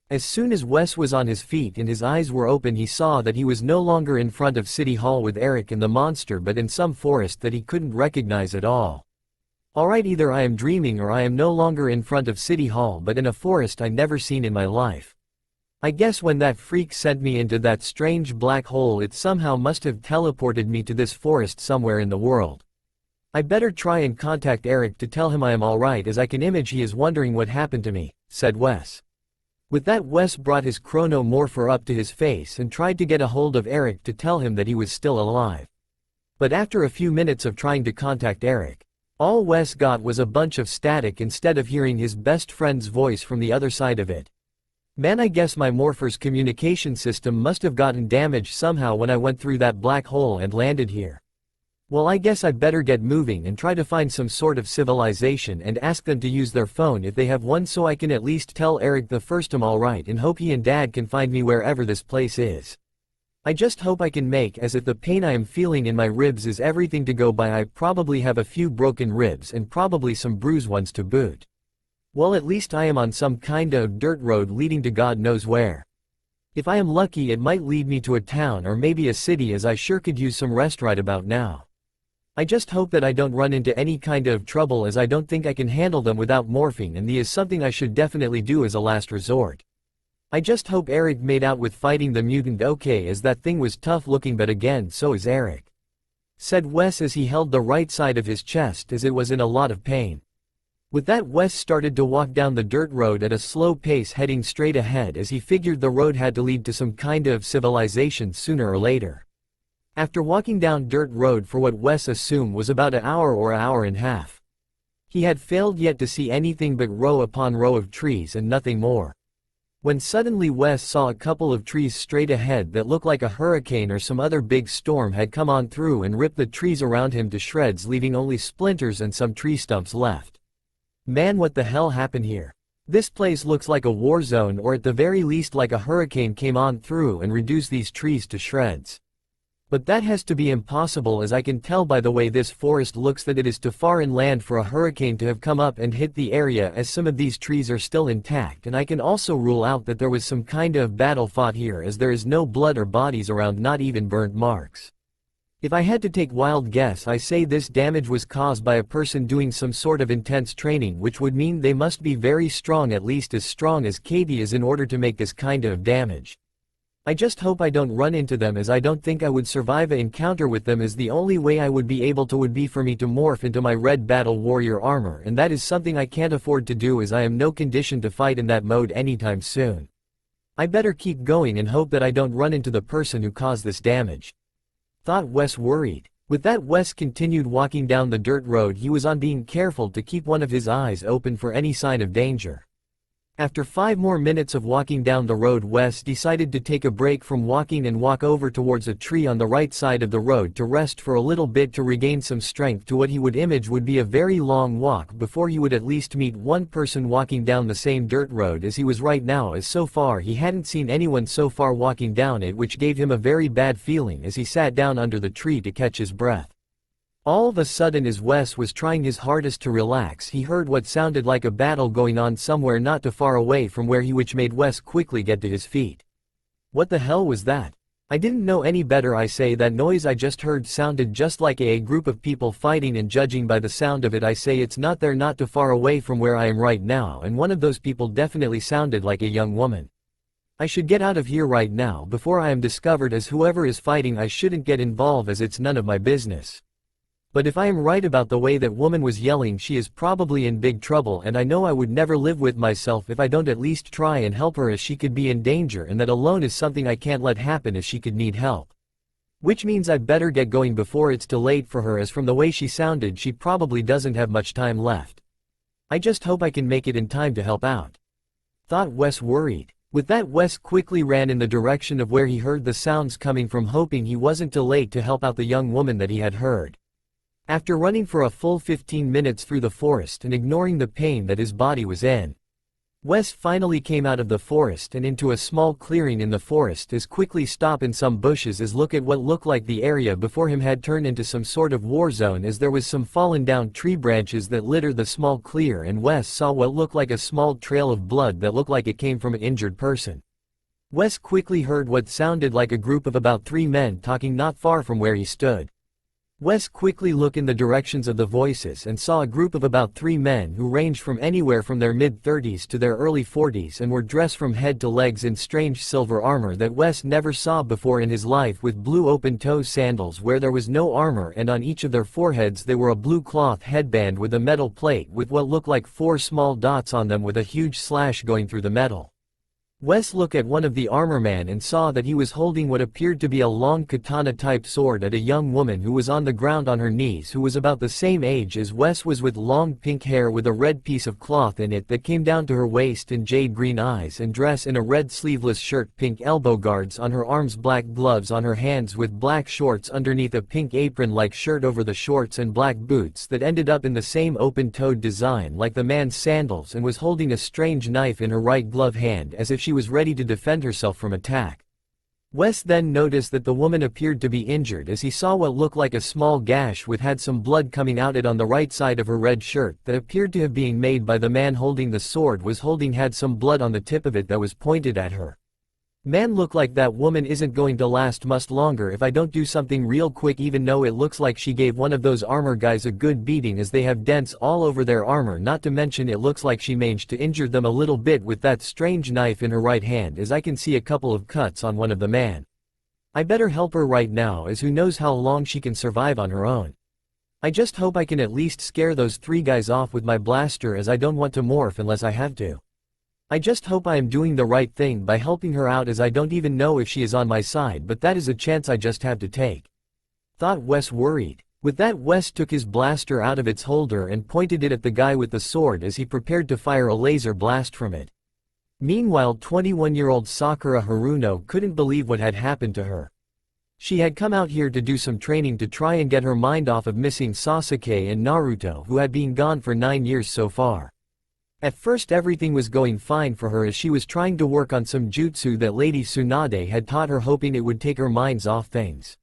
As soon as Wes was on his feet and his eyes were open, he saw that he was no longer in front of City Hall with Eric and the monster, but in some forest that he couldn't recognize at all. Alright, either I am dreaming or I am no longer in front of City Hall but in a forest I never seen in my life. I guess when that freak sent me into that strange black hole, it somehow must have teleported me to this forest somewhere in the world. I better try and contact Eric to tell him I am alright, as I can image he is wondering what happened to me," said Wes. With that, Wes brought his chronomorpher up to his face and tried to get a hold of Eric to tell him that he was still alive. But after a few minutes of trying to contact Eric, all Wes got was a bunch of static instead of hearing his best friend's voice from the other side of it. "Man, I guess my morpher's communication system must have gotten damaged somehow when I went through that black hole and landed here. Well, I guess I better get moving and try to find some sort of civilization and ask them to use their phone if they have one, so I can at least tell Eric the first I'm alright, and hope he and Dad can find me wherever this place is. I just hope I can make as if the pain I am feeling in my ribs is everything to go by. I probably have a few broken ribs and probably some bruised ones to boot. Well, at least I am on some kind of dirt road leading to God knows where. If I am lucky, it might lead me to a town or maybe a city, as I sure could use some rest right about now. I just hope that I don't run into any kind of trouble, as I don't think I can handle them without morphine, and the is something I should definitely do as a last resort. I just hope Eric made out with fighting the mutant okay, as that thing was tough looking, but again, so is Eric," said Wes as he held the right side of his chest as it was in a lot of pain. With that, Wes started to walk down the dirt road at a slow pace, heading straight ahead, as he figured the road had to lead to some kind of civilization sooner or later. After walking down dirt road for what Wes assumed was about an hour or an hour and a half, he had failed yet to see anything but row upon row of trees and nothing more. When suddenly Wes saw a couple of trees straight ahead that looked like a hurricane or some other big storm had come on through and ripped the trees around him to shreds, leaving only splinters and some tree stumps left. "Man, what the hell happened here? This place looks like a war zone, or at the very least like a hurricane came on through and reduced these trees to shreds. But that has to be impossible, as I can tell by the way this forest looks that it is too far inland for a hurricane to have come up and hit the area, as some of these trees are still intact, and I can also rule out that there was some kind of battle fought here, as there is no blood or bodies around, not even burnt marks. If I had to take wild guess, I say this damage was caused by a person doing some sort of intense training, which would mean they must be very strong, at least as strong as Katie is, in order to make this kind of damage. I just hope I don't run into them, as I don't think I would survive an encounter with them, as the only way I would be able to would be for me to morph into my red battle warrior armor, and that is something I can't afford to do, as I am no condition to fight in that mode anytime soon. I better keep going and hope that I don't run into the person who caused this damage," thought Wes, worried. With that, Wes continued walking down the dirt road he was on, being careful to keep one of his eyes open for any sign of danger. After 5 more minutes of walking down the road, Wes decided to take a break from walking and walk over towards a tree on the right side of the road to rest for a little bit to regain some strength to what he would image would be a very long walk before he would at least meet one person walking down the same dirt road as he was right now, as so far he hadn't seen anyone so far walking down it, which gave him a very bad feeling as he sat down under the tree to catch his breath. All of a sudden, as Wes was trying his hardest to relax, he heard what sounded like a battle going on somewhere not too far away from where he, which made Wes quickly get to his feet. "What the hell was that? I didn't know any better. I say that noise I just heard sounded just like a group of people fighting, and judging by the sound of it, I say it's not there, not too far away from where I am right now, and one of those people definitely sounded like a young woman. I should get out of here right now before I am discovered, as whoever is fighting, I shouldn't get involved, as it's none of my business. But if I am right about the way that woman was yelling, she is probably in big trouble, and I know I would never live with myself if I don't at least try and help her, as she could be in danger, and that alone is something I can't let happen, as she could need help. Which means I better get going before it's too late for her, as from the way she sounded she probably doesn't have much time left. I just hope I can make it in time to help out," thought Wes, worried. With that, Wes quickly ran in the direction of where he heard the sounds coming from, hoping he wasn't too late to help out the young woman that he had heard. After running for a full 15 minutes through the forest and ignoring the pain that his body was in, Wes finally came out of the forest and into a small clearing in the forest as quickly stop in some bushes as look at what looked like the area before him had turned into some sort of war zone as there was some fallen down tree branches that littered the small clear and Wes saw what looked like a small trail of blood that looked like it came from an injured person. Wes quickly heard what sounded like a group of about 3 men talking not far from where he stood. Wes quickly looked in the directions of the voices and saw a group of about 3 men who ranged from anywhere from their mid-30s to their early 40s and were dressed from head to legs in strange silver armor that Wes never saw before in his life, with blue open-toe sandals where there was no armor, and on each of their foreheads they wore a blue cloth headband with a metal plate with what looked like 4 small dots on them with a huge slash going through the metal. Wes looked at one of the armor man and saw that he was holding what appeared to be a long katana-type sword at a young woman who was on the ground on her knees, who was about the same age as Wes was, with long pink hair with a red piece of cloth in it that came down to her waist and jade green eyes, and dress in a red sleeveless shirt, pink elbow guards on her arms, black gloves on her hands with black shorts underneath a pink apron-like shirt over the shorts, and black boots that ended up in the same open-toed design like the man's sandals, and was holding a strange knife in her right glove hand as if she was ready to defend herself from attack. Wes then noticed that the woman appeared to be injured as he saw what looked like a small gash with had some blood coming out it on the right side of her red shirt that appeared to have been made by the man holding the sword had some blood on the tip of it that was pointed at her. Man, look like that woman isn't going to last much longer if I don't do something real quick, even though it looks like she gave one of those armor guys a good beating as they have dents all over their armor, not to mention it looks like she managed to injure them a little bit with that strange knife in her right hand, as I can see a couple of cuts on one of the man. I better help her right now, as who knows how long she can survive on her own. I just hope I can at least scare those 3 guys off with my blaster, as I don't want to morph unless I have to. I just hope I am doing the right thing by helping her out, as I don't even know if she is on my side, but that is a chance I just have to take. Thought Wes, worried. With that, Wes took his blaster out of its holder and pointed it at the guy with the sword as he prepared to fire a laser blast from it. Meanwhile, 21-year-old Sakura Haruno couldn't believe what had happened to her. She had come out here to do some training to try and get her mind off of missing Sasuke and Naruto, who had been gone for 9 years so far. At first everything was going fine for her as she was trying to work on some jutsu that Lady Tsunade had taught her, hoping it would take her minds off things.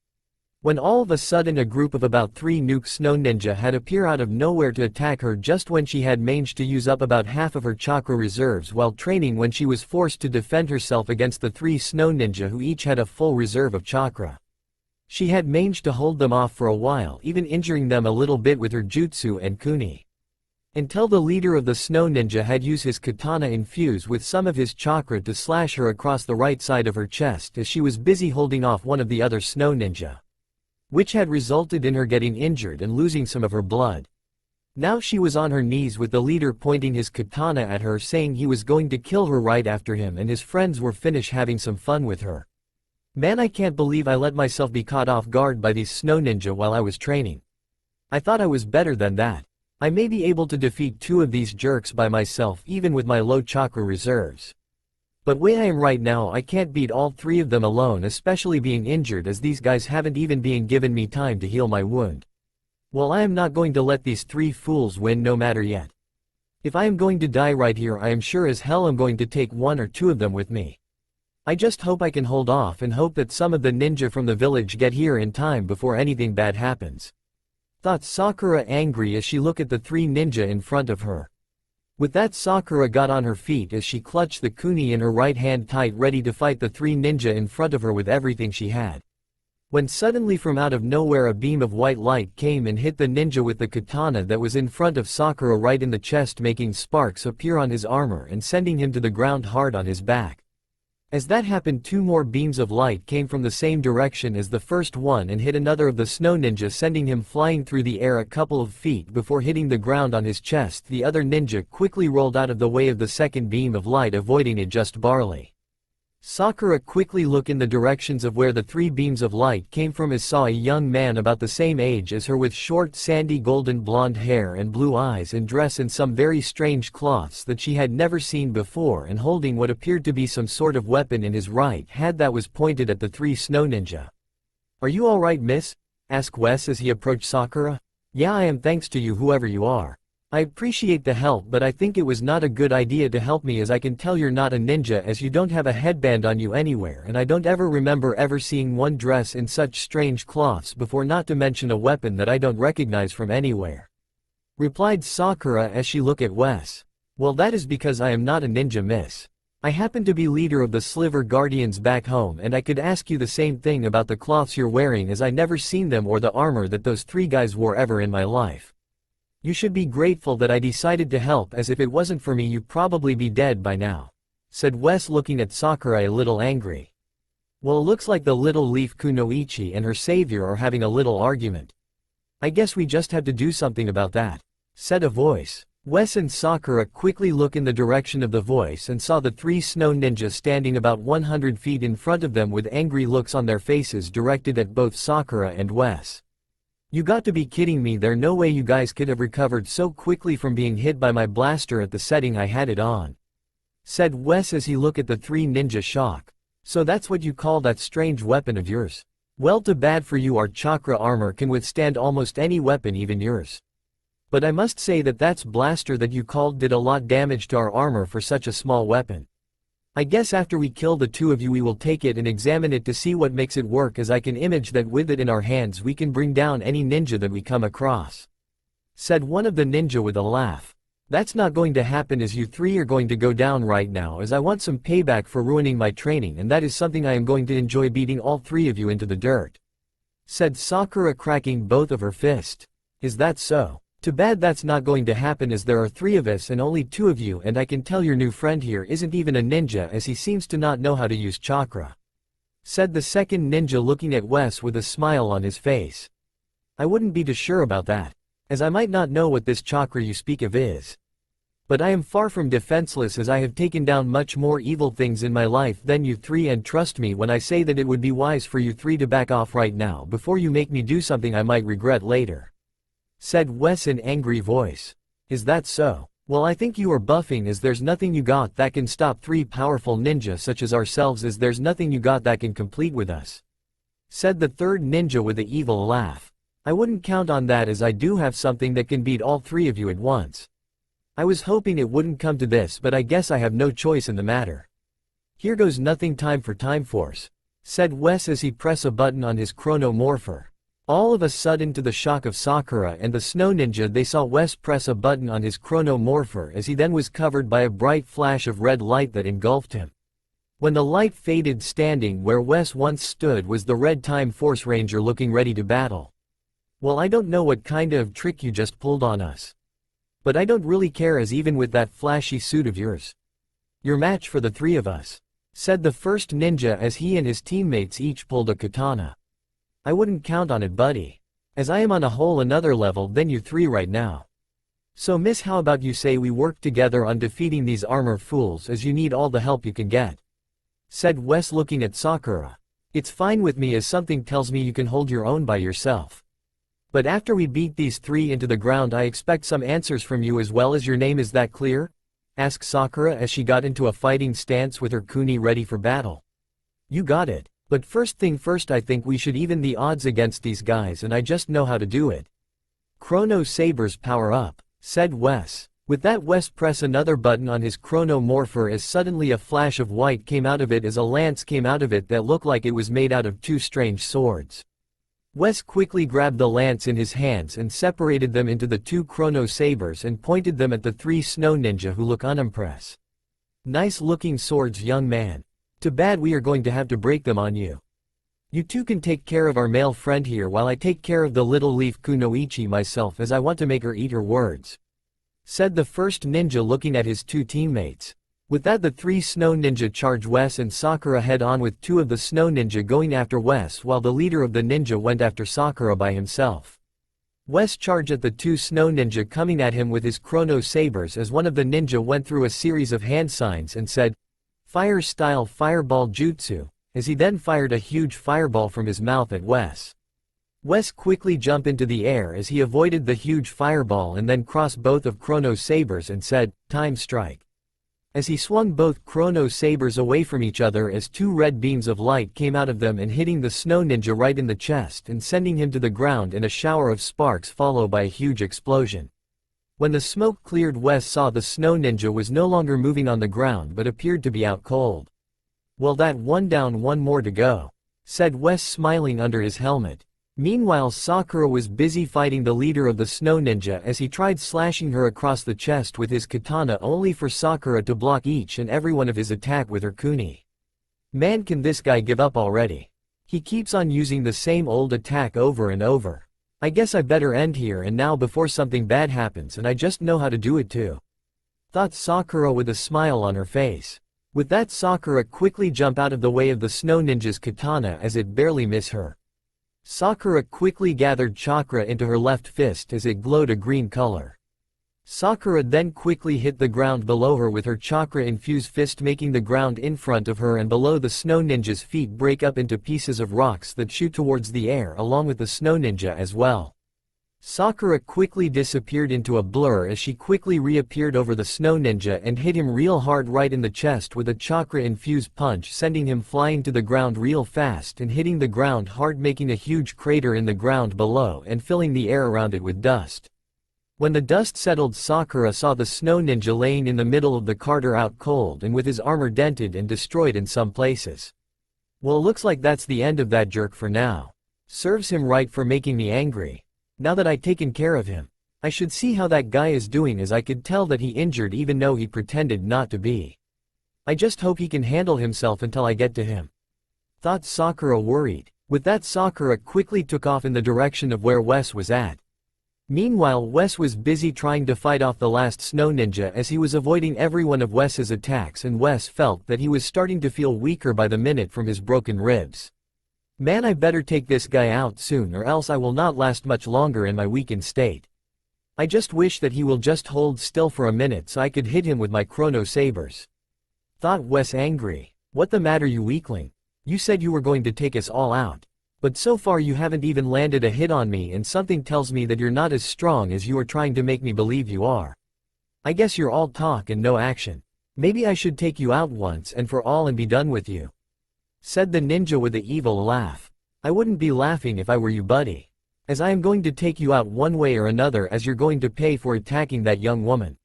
When all of a sudden a group of about 3 nuke snow ninja had appeared out of nowhere to attack her just when she had managed to use up about half of her chakra reserves while training, when she was forced to defend herself against the 3 snow ninja who each had a full reserve of chakra. She had managed to hold them off for a while, even injuring them a little bit with her jutsu and kuni. Until the leader of the snow ninja had used his katana infused with some of his chakra to slash her across the right side of her chest as she was busy holding off one of the other snow ninja, which had resulted in her getting injured and losing some of her blood. Now she was on her knees with the leader pointing his katana at her, saying he was going to kill her right after him and his friends were finished having some fun with her. Man, I can't believe I let myself be caught off guard by these snow ninja while I was training. I thought I was better than that. I may be able to defeat 2 of these jerks by myself even with my low chakra reserves. But where I am right now, I can't beat all 3 of them alone, especially being injured, as these guys haven't even been given me time to heal my wound. Well, I am not going to let these 3 fools win no matter yet. If I am going to die right here, I am sure as hell I'm going to take 1 or 2 of them with me. I just hope I can hold off and hope that some of the ninja from the village get here in time before anything bad happens. Thought Sakura, angry as she looked at the 3 ninja in front of her. With that, Sakura got on her feet as she clutched the kuni in her right hand tight, ready to fight the 3 ninja in front of her with everything she had. When suddenly from out of nowhere a beam of white light came and hit the ninja with the katana that was in front of Sakura right in the chest, making sparks appear on his armor and sending him to the ground hard on his back. As that happened, 2 more beams of light came from the same direction as the first one and hit another of the snow ninja, sending him flying through the air a couple of feet before hitting the ground on his chest. The other ninja quickly rolled out of the way of the second beam of light, avoiding it just barely. Sakura quickly looked in the directions of where the 3 beams of light came from, as saw a young man about the same age as her with short sandy golden blonde hair and blue eyes and dressed in some very strange cloths that she had never seen before, and holding what appeared to be some sort of weapon in his right hand that was pointed at the 3 snow ninja. "Are you alright, miss?" asked Wes as he approached Sakura. "Yeah, I am, thanks to you, whoever you are. I appreciate the help, but I think it was not a good idea to help me, as I can tell you're not a ninja, as you don't have a headband on you anywhere, and I don't ever remember ever seeing one dress in such strange cloths before, not to mention a weapon that I don't recognize from anywhere," replied Sakura as she looked at Wes. "Well, that is because I am not a ninja, miss. I happen to be leader of the Sliver Guardians back home, and I could ask you the same thing about the cloths you're wearing, as I never seen them or the armor that those three guys wore ever in my life. You should be grateful that I decided to help, as if it wasn't for me you'd probably be dead by now," said Wes, looking at Sakura a little angry. "Well, it looks like the little leaf Kunoichi and her savior are having a little argument. I guess we just have to do something about that," said a voice. Wes and Sakura quickly looked in the direction of the voice and saw the three snow ninjas standing about 100 feet in front of them with angry looks on their faces directed at both Sakura and Wes. "You got to be kidding me, there's no way you guys could have recovered so quickly from being hit by my blaster at the setting I had it on," said Wes as he looked at the three ninja, shock. "So that's what you call that strange weapon of yours? Well, too bad for you, our chakra armor can withstand almost any weapon, even yours. But I must say that blaster that you called did a lot damage to our armor for such a small weapon. I guess after we kill the two of you we will take it and examine it to see what makes it work, as I can image that with it in our hands we can bring down any ninja that we come across," said one of the ninja with a laugh. "That's not going to happen, as you three are going to go down right now, as I want some payback for ruining my training, and that is something I am going to enjoy, beating all three of you into the dirt," said Sakura, cracking both of her fists. "Is that so? Too bad that's not going to happen, as there are three of us and only two of you, and I can tell your new friend here isn't even a ninja, as he seems to not know how to use chakra," said the second ninja, looking at Wes with a smile on his face. "I wouldn't be too sure about that, as I might not know what this chakra you speak of is. But I am far from defenseless, as I have taken down much more evil things in my life than you three, and trust me when I say that it would be wise for you three to back off right now before you make me do something I might regret later," said Wes in angry voice. "Is that so? Well, I think you are buffing, as there's nothing you got that can stop three powerful ninja such as ourselves, as there's nothing you got that can compete with us," said the third ninja with an evil laugh. "I wouldn't count on that, as I do have something that can beat all three of you at once. I was hoping it wouldn't come to this, but I guess I have no choice in the matter. Here goes nothing, time for Time Force," said Wes as he pressed a button on his chrono morpher. All of a sudden, to the shock of Sakura and the snow ninja, they saw Wes press a button on his chrono morpher, as he then was covered by a bright flash of red light that engulfed him. When the light faded, standing where Wes once stood was the red Time Force Ranger, looking ready to battle. "Well, I don't know what kind of trick you just pulled on us. But I don't really care, as even with that flashy suit of yours, you're match for the three of us," said the first ninja as he and his teammates each pulled a katana. "I wouldn't count on it, buddy, as I am on a whole another level than you three right now. So miss, how about you say we work together on defeating these armor fools, as you need all the help you can get," said Wes, looking at Sakura. "It's fine with me, as something tells me you can hold your own by yourself. But after we beat these three into the ground, I expect some answers from you as well. As your name, is that clear?" asked Sakura as she got into a fighting stance with her kuni ready for battle. "You got it. But first thing first, I think we should even the odds against these guys, and I just know how to do it. Chrono Sabers power up," said Wes. With that, Wes pressed another button on his chrono morpher, as suddenly a flash of white came out of it, as a lance came out of it that looked like it was made out of two strange swords. Wes quickly grabbed the lance in his hands and separated them into the two chrono sabers and pointed them at the three snow ninja, who look unimpressed. "Nice looking swords, young man. Too bad we are going to have to break them on you. You two can take care of our male friend here while I take care of the little leaf Kunoichi myself, as I want to make her eat her words," said the first ninja, looking at his two teammates. With that, the three snow ninja charged Wes and Sakura head on, with two of the snow ninja going after Wes while the leader of the ninja went after Sakura by himself. Wes charged at the two snow ninja coming at him with his chrono sabers, as one of the ninja went through a series of hand signs and said, "Fire style fireball jutsu," as he then fired a huge fireball from his mouth at Wes. Wes quickly jumped into the air as he avoided the huge fireball and then crossed both of Chrono's sabers and said, "Time strike," as he swung both Chrono sabers away from each other, as two red beams of light came out of them and hitting the snow ninja right in the chest and sending him to the ground in a shower of sparks, followed by a huge explosion. When the smoke cleared, Wes saw the snow ninja was no longer moving on the ground but appeared to be out cold. "Well, that one down, one more to go," said Wes, smiling under his helmet. Meanwhile, Sakura was busy fighting the leader of the snow ninja as he tried slashing her across the chest with his katana, only for Sakura to block each and every one of his attack with her kuni. Man, can this guy give up already? He keeps on using the same old attack over and over. I guess I better end here and now before something bad happens, and I just know how to do it too, thought Sakura with a smile on her face. With that, Sakura quickly jumped out of the way of the snow ninja's katana as it barely missed her. Sakura quickly gathered chakra into her left fist as it glowed a green color. Sakura then quickly hit the ground below her with her chakra-infused fist, making the ground in front of her and below the snow ninja's feet break up into pieces of rocks that shoot towards the air along with the snow ninja as well. Sakura quickly disappeared into a blur as she quickly reappeared over the snow ninja and hit him real hard right in the chest with a chakra-infused punch, sending him flying to the ground real fast and hitting the ground hard, making a huge crater in the ground below and filling the air around it with dust. When the dust settled, Sakura saw the snow ninja laying in the middle of the crater, out cold and with his armor dented and destroyed in some places. Well, looks like that's the end of that jerk for now. Serves him right for making me angry. Now that I've taken care of him, I should see how that guy is doing, as I could tell that he injured even though he pretended not to be. I just hope he can handle himself until I get to him, thought Sakura, worried. With that, Sakura quickly took off in the direction of where Wes was at. Meanwhile, Wes was busy trying to fight off the last snow ninja as he was avoiding every one of Wes's attacks, and Wes felt that he was starting to feel weaker by the minute from his broken ribs. Man, I better take this guy out soon or else I will not last much longer in my weakened state. I just wish that he will just hold still for a minute so I could hit him with my chrono sabers, thought Wes, angry. What the matter, you weakling? You said you were going to take us all out. But so far you haven't even landed a hit on me, and something tells me that you're not as strong as you are trying to make me believe you are. I guess you're all talk and no action. Maybe I should take you out once and for all and be done with you, said the ninja with an evil laugh. I wouldn't be laughing if I were you, buddy, as I am going to take you out one way or another, as you're going to pay for attacking that young woman.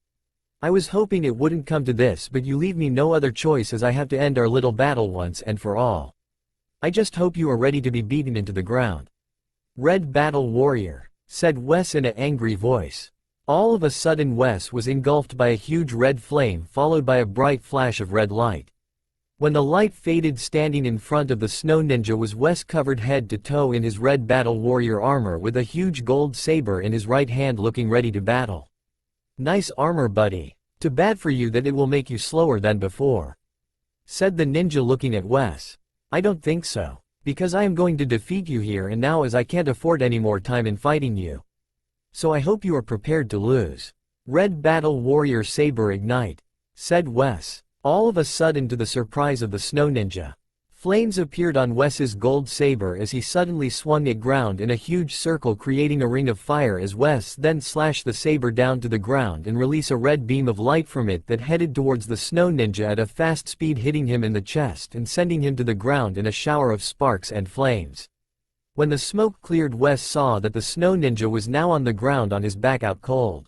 I was hoping it wouldn't come to this, but you leave me no other choice as I have to end our little battle once and for all. I just hope you are ready to be beaten into the ground. Red Battle Warrior, said Wes in an angry voice. All of a sudden, Wes was engulfed by a huge red flame followed by a bright flash of red light. When the light faded, standing in front of the snow ninja was Wes, covered head to toe in his red battle warrior armor with a huge gold saber in his right hand, looking ready to battle. Nice armor, buddy. Too bad for you that it will make you slower than before, said the ninja, looking at Wes. I don't think so, because I am going to defeat you here and now, as I can't afford any more time in fighting you. So I hope you are prepared to lose. Red Battle Warrior Saber Ignite, said Wes. All of a sudden, to the surprise of the snow ninja, flames appeared on Wes's gold saber as he suddenly swung it ground in a huge circle, creating a ring of fire, as Wes then slashed the saber down to the ground and released a red beam of light from it that headed towards the snow ninja at a fast speed, hitting him in the chest and sending him to the ground in a shower of sparks and flames. When the smoke cleared, Wes saw that the snow ninja was now on the ground on his back, out cold.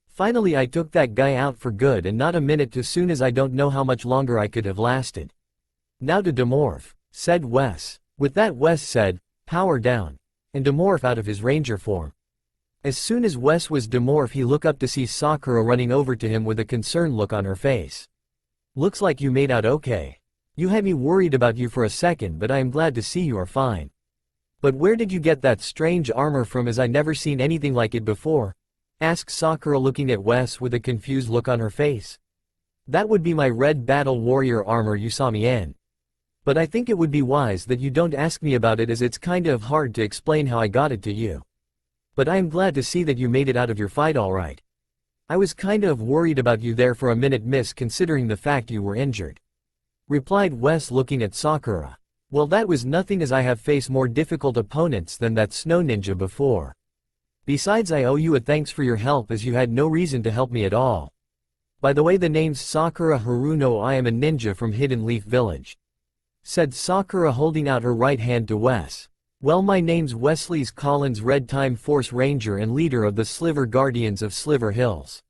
Finally, I took that guy out for good, and not a minute too soon, as I don't know how much longer I could have lasted. Now to demorph, said Wes. With that, Wes said, power down, and demorph out of his ranger form. As soon as Wes was demorph, he looked up to see Sakura running over to him with a concerned look on her face. Looks like you made out okay. You had me worried about you for a second, but I am glad to see you are fine. But where did you get that strange armor from, as I never seen anything like it before? Asked Sakura, looking at Wes with a confused look on her face. That would be my red battle warrior armor you saw me in. But I think it would be wise that you don't ask me about it, as it's kinda of hard to explain how I got it to you. But I am glad to see that you made it out of your fight alright. I was kinda of worried about you there for a minute, miss, considering the fact you were injured, replied Wes, looking at Sakura. Well, that was nothing, as I have faced more difficult opponents than that snow ninja before. Besides, I owe you a thanks for your help, as you had no reason to help me at all. By the way, the name's Sakura Haruno. I am a ninja from Hidden Leaf Village, said Sakura, holding out her right hand to Wes. Well, my name's Wesley's Collins, Red Time Force Ranger and leader of the Sliver Guardians of Sliver Hills.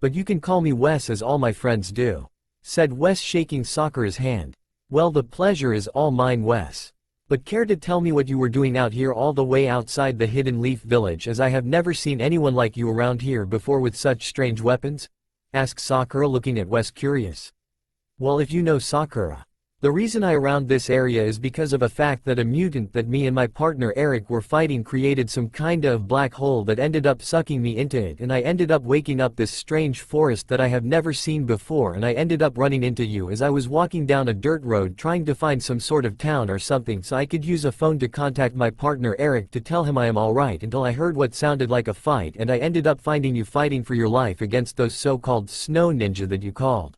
But you can call me Wes, as all my friends do," said Wes, shaking Sakura's hand. "Well, the pleasure is all mine, Wes. But care to tell me what you were doing out here all the way outside the Hidden Leaf Village, as I have never seen anyone like you around here before with such strange weapons?" asked Sakura, looking at Wes curious. "Well, if you know, Sakura, the reason I around this area is because of a fact that a mutant that me and my partner Eric were fighting created some kinda of black hole that ended up sucking me into it, and I ended up waking up this strange forest that I have never seen before, and I ended up running into you as I was walking down a dirt road trying to find some sort of town or something so I could use a phone to contact my partner Eric to tell him I am alright, until I heard what sounded like a fight, and I ended up finding you fighting for your life against those so-called snow ninja that you called.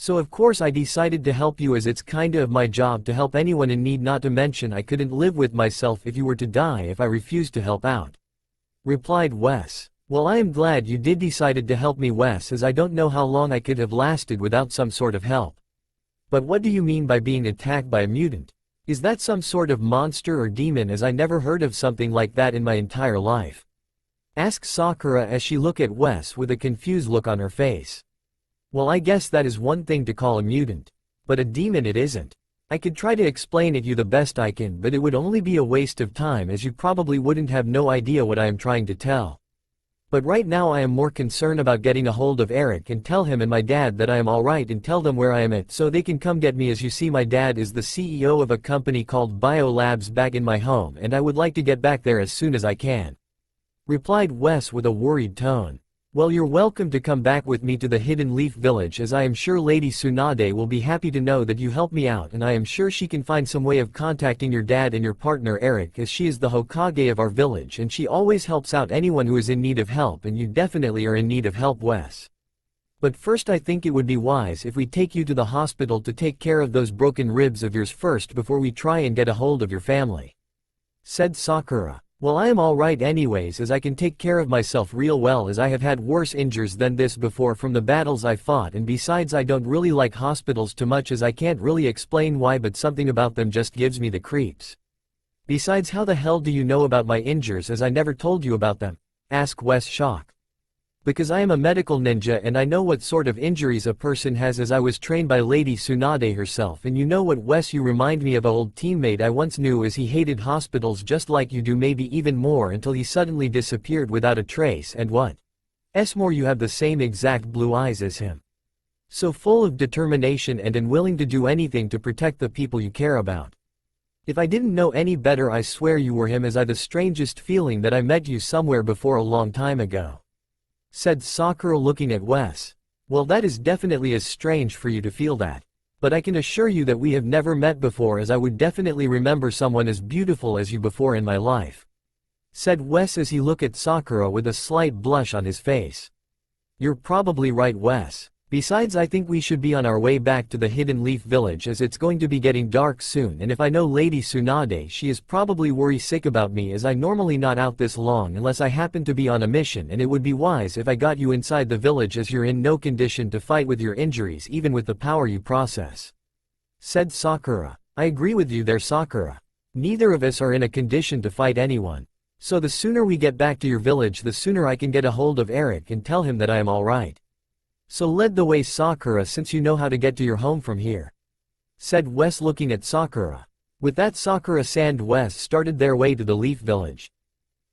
So of course I decided to help you, as it's kinda of my job to help anyone in need, not to mention I couldn't live with myself if you were to die if I refused to help out," replied Wes. "Well, I am glad you did decided to help me, Wes, as I don't know how long I could have lasted without some sort of help. But what do you mean by being attacked by a mutant? Is that some sort of monster or demon, as I never heard of something like that in my entire life?" asked Sakura as she looked at Wes with a confused look on her face. "Well, I guess that is one thing to call a mutant. But a demon it isn't. I could try to explain it you the best I can, but it would only be a waste of time, as you probably wouldn't have no idea what I am trying to tell. But right now I am more concerned about getting a hold of Eric and tell him and my dad that I am alright, and tell them where I am at so they can come get me, as you see my dad is the CEO of a company called Bio Labs back in my home, and I would like to get back there as soon as I can," replied Wes with a worried tone. "Well, you're welcome to come back with me to the Hidden Leaf Village, as I am sure Lady Tsunade will be happy to know that you helped me out, and I am sure she can find some way of contacting your dad and your partner Eric, as she is the Hokage of our village and she always helps out anyone who is in need of help, and you definitely are in need of help, Wes. But first I think it would be wise if we take you to the hospital to take care of those broken ribs of yours first before we try and get a hold of your family," said Sakura. "Well, I am alright anyways, as I can take care of myself real well, as I have had worse injuries than this before from the battles I fought, and besides I don't really like hospitals too much, as I can't really explain why, but something about them just gives me the creeps. Besides, how the hell do you know about my injuries, as I never told you about them?" asked Wes, shocked. "Because I am a medical ninja and I know what sort of injuries a person has, as I was trained by Lady Tsunade herself, and you know what, Wes, you remind me of an old teammate I once knew, as he hated hospitals just like you do, maybe even more, until he suddenly disappeared without a trace, and what's more, you have the same exact blue eyes as him. So full of determination and unwilling to do anything to protect the people you care about. If I didn't know any better, I swear you were him, as I the strangest feeling that I met you somewhere before a long time ago," said Sakura, looking at Wes. "Well, that is definitely as strange for you to feel that. But I can assure you that we have never met before, as I would definitely remember someone as beautiful as you before in my life," said Wes as he looked at Sakura with a slight blush on his face. "You're probably right, Wes. Besides, I think we should be on our way back to the Hidden Leaf Village, as it's going to be getting dark soon, and if I know Lady Tsunade, she is probably worry sick about me, as I normally not out this long unless I happen to be on a mission, and it would be wise if I got you inside the village, as you're in no condition to fight with your injuries even with the power you possess," said Sakura. "I agree with you there, Sakura. Neither of us are in a condition to fight anyone. So the sooner we get back to your village, the sooner I can get a hold of Eric and tell him that I am alright. So lead the way, Sakura, since you know how to get to your home from here," said Wes, looking at Sakura. With that, Sakura and Wes started their way to the Leaf Village.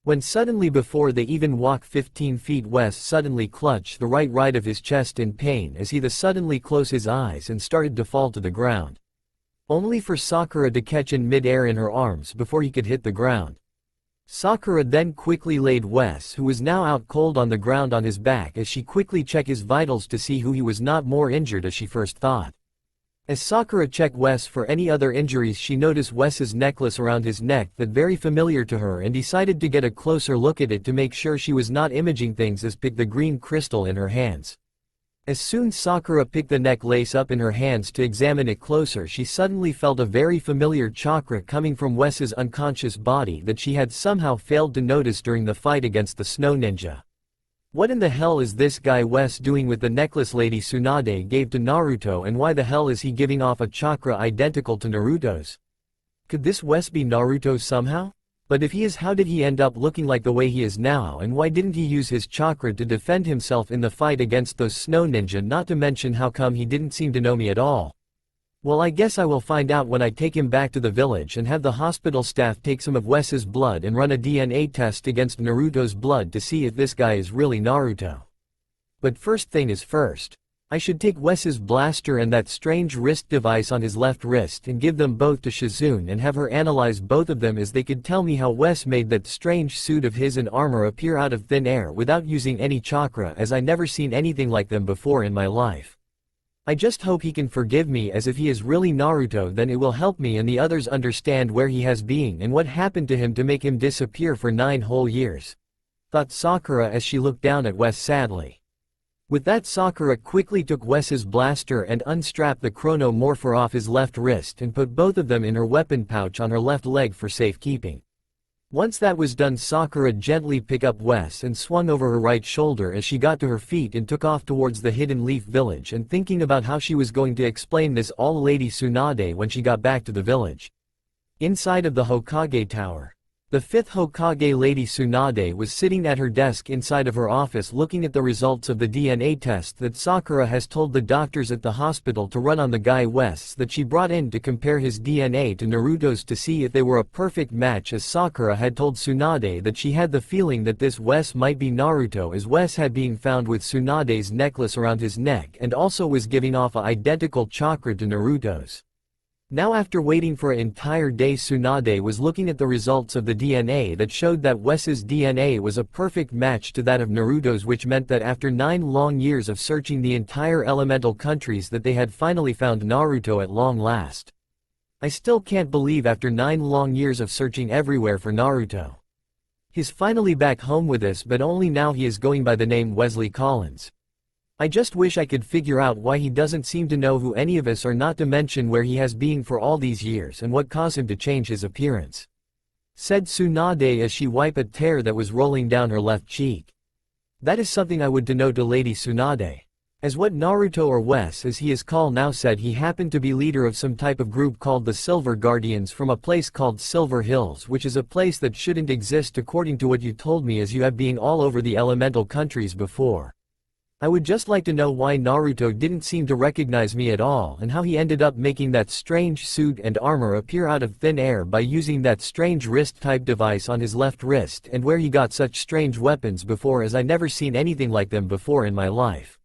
When suddenly, before they even walked 15 feet, Wes suddenly clutched the right of his chest in pain, as he suddenly closed his eyes and started to fall to the ground. Only for Sakura to catch in mid-air in her arms before he could hit the ground. Sakura then quickly laid Wes, who was now out cold on the ground, on his back, as she quickly checked his vitals to see who he was not more injured as she first thought. As Sakura checked Wes for any other injuries, she noticed Wes's necklace around his neck, that very familiar to her, and decided to get a closer look at it to make sure she was not imaging things, as picked the green crystal in her hands. As soon as Sakura picked the necklace up in her hands to examine it closer, she suddenly felt a very familiar chakra coming from Wes's unconscious body that she had somehow failed to notice during the fight against the snow ninja. What in the hell is this guy Wes doing with the necklace Lady Tsunade gave to Naruto, and why the hell is he giving off a chakra identical to Naruto's? Could this Wes be Naruto somehow? But if he is, how did he end up looking like the way he is now, and why didn't he use his chakra to defend himself in the fight against those snow ninja, not to mention how come he didn't seem to know me at all? Well, I guess I will find out when I take him back to the village and have the hospital staff take some of Wes's blood and run a DNA test against Naruto's blood to see if this guy is really Naruto. But first thing is first. I should take Wes's blaster and that strange wrist device on his left wrist and give them both to Shizune and have her analyze both of them, as they could tell me how Wes made that strange suit of his and armor appear out of thin air without using any chakra, as I never seen anything like them before in my life. I just hope he can forgive me, as if he is really Naruto then it will help me and the others understand where he has been and what happened to him to make him disappear for 9 whole years. Thought Sakura as she looked down at Wes sadly. With that, Sakura quickly took Wes's blaster and unstrapped the chrono morpher off his left wrist and put both of them in her weapon pouch on her left leg for safekeeping. Once that was done, Sakura gently picked up Wes and swung over her right shoulder as she got to her feet and took off towards the Hidden Leaf village, and thinking about how she was going to explain this all Lady Tsunade when she got back to the village. Inside of the Hokage Tower, the 5th Hokage, Lady Tsunade, was sitting at her desk inside of her office looking at the results of the DNA test that Sakura has told the doctors at the hospital to run on the guy Wes that she brought in to compare his DNA to Naruto's to see if they were a perfect match, as Sakura had told Tsunade that she had the feeling that this Wes might be Naruto, as Wes had been found with Tsunade's necklace around his neck and also was giving off an identical chakra to Naruto's. Now, after waiting for an entire day, Tsunade was looking at the results of the DNA that showed that Wes's DNA was a perfect match to that of Naruto's, which meant that after 9 long years of searching the entire elemental countries that they had finally found Naruto at long last. I still can't believe after 9 long years of searching everywhere for Naruto. He's finally back home with us, but only now he is going by the name Wesley Collins. I just wish I could figure out why he doesn't seem to know who any of us are, not to mention where he has been for all these years and what caused him to change his appearance," said Tsunade as she wiped a tear that was rolling down her left cheek. "That is something I would to know to Lady Tsunade. As what Naruto, or Wes as he is called now, said, he happened to be leader of some type of group called the Silver Guardians from a place called Silver Hills, which is a place that shouldn't exist according to what you told me, as you have been all over the elemental countries before. I would just like to know why Naruto didn't seem to recognize me at all, and how he ended up making that strange suit and armor appear out of thin air by using that strange wrist-type device on his left wrist, and where he got such strange weapons before, as I never seen anything like them before in my life,"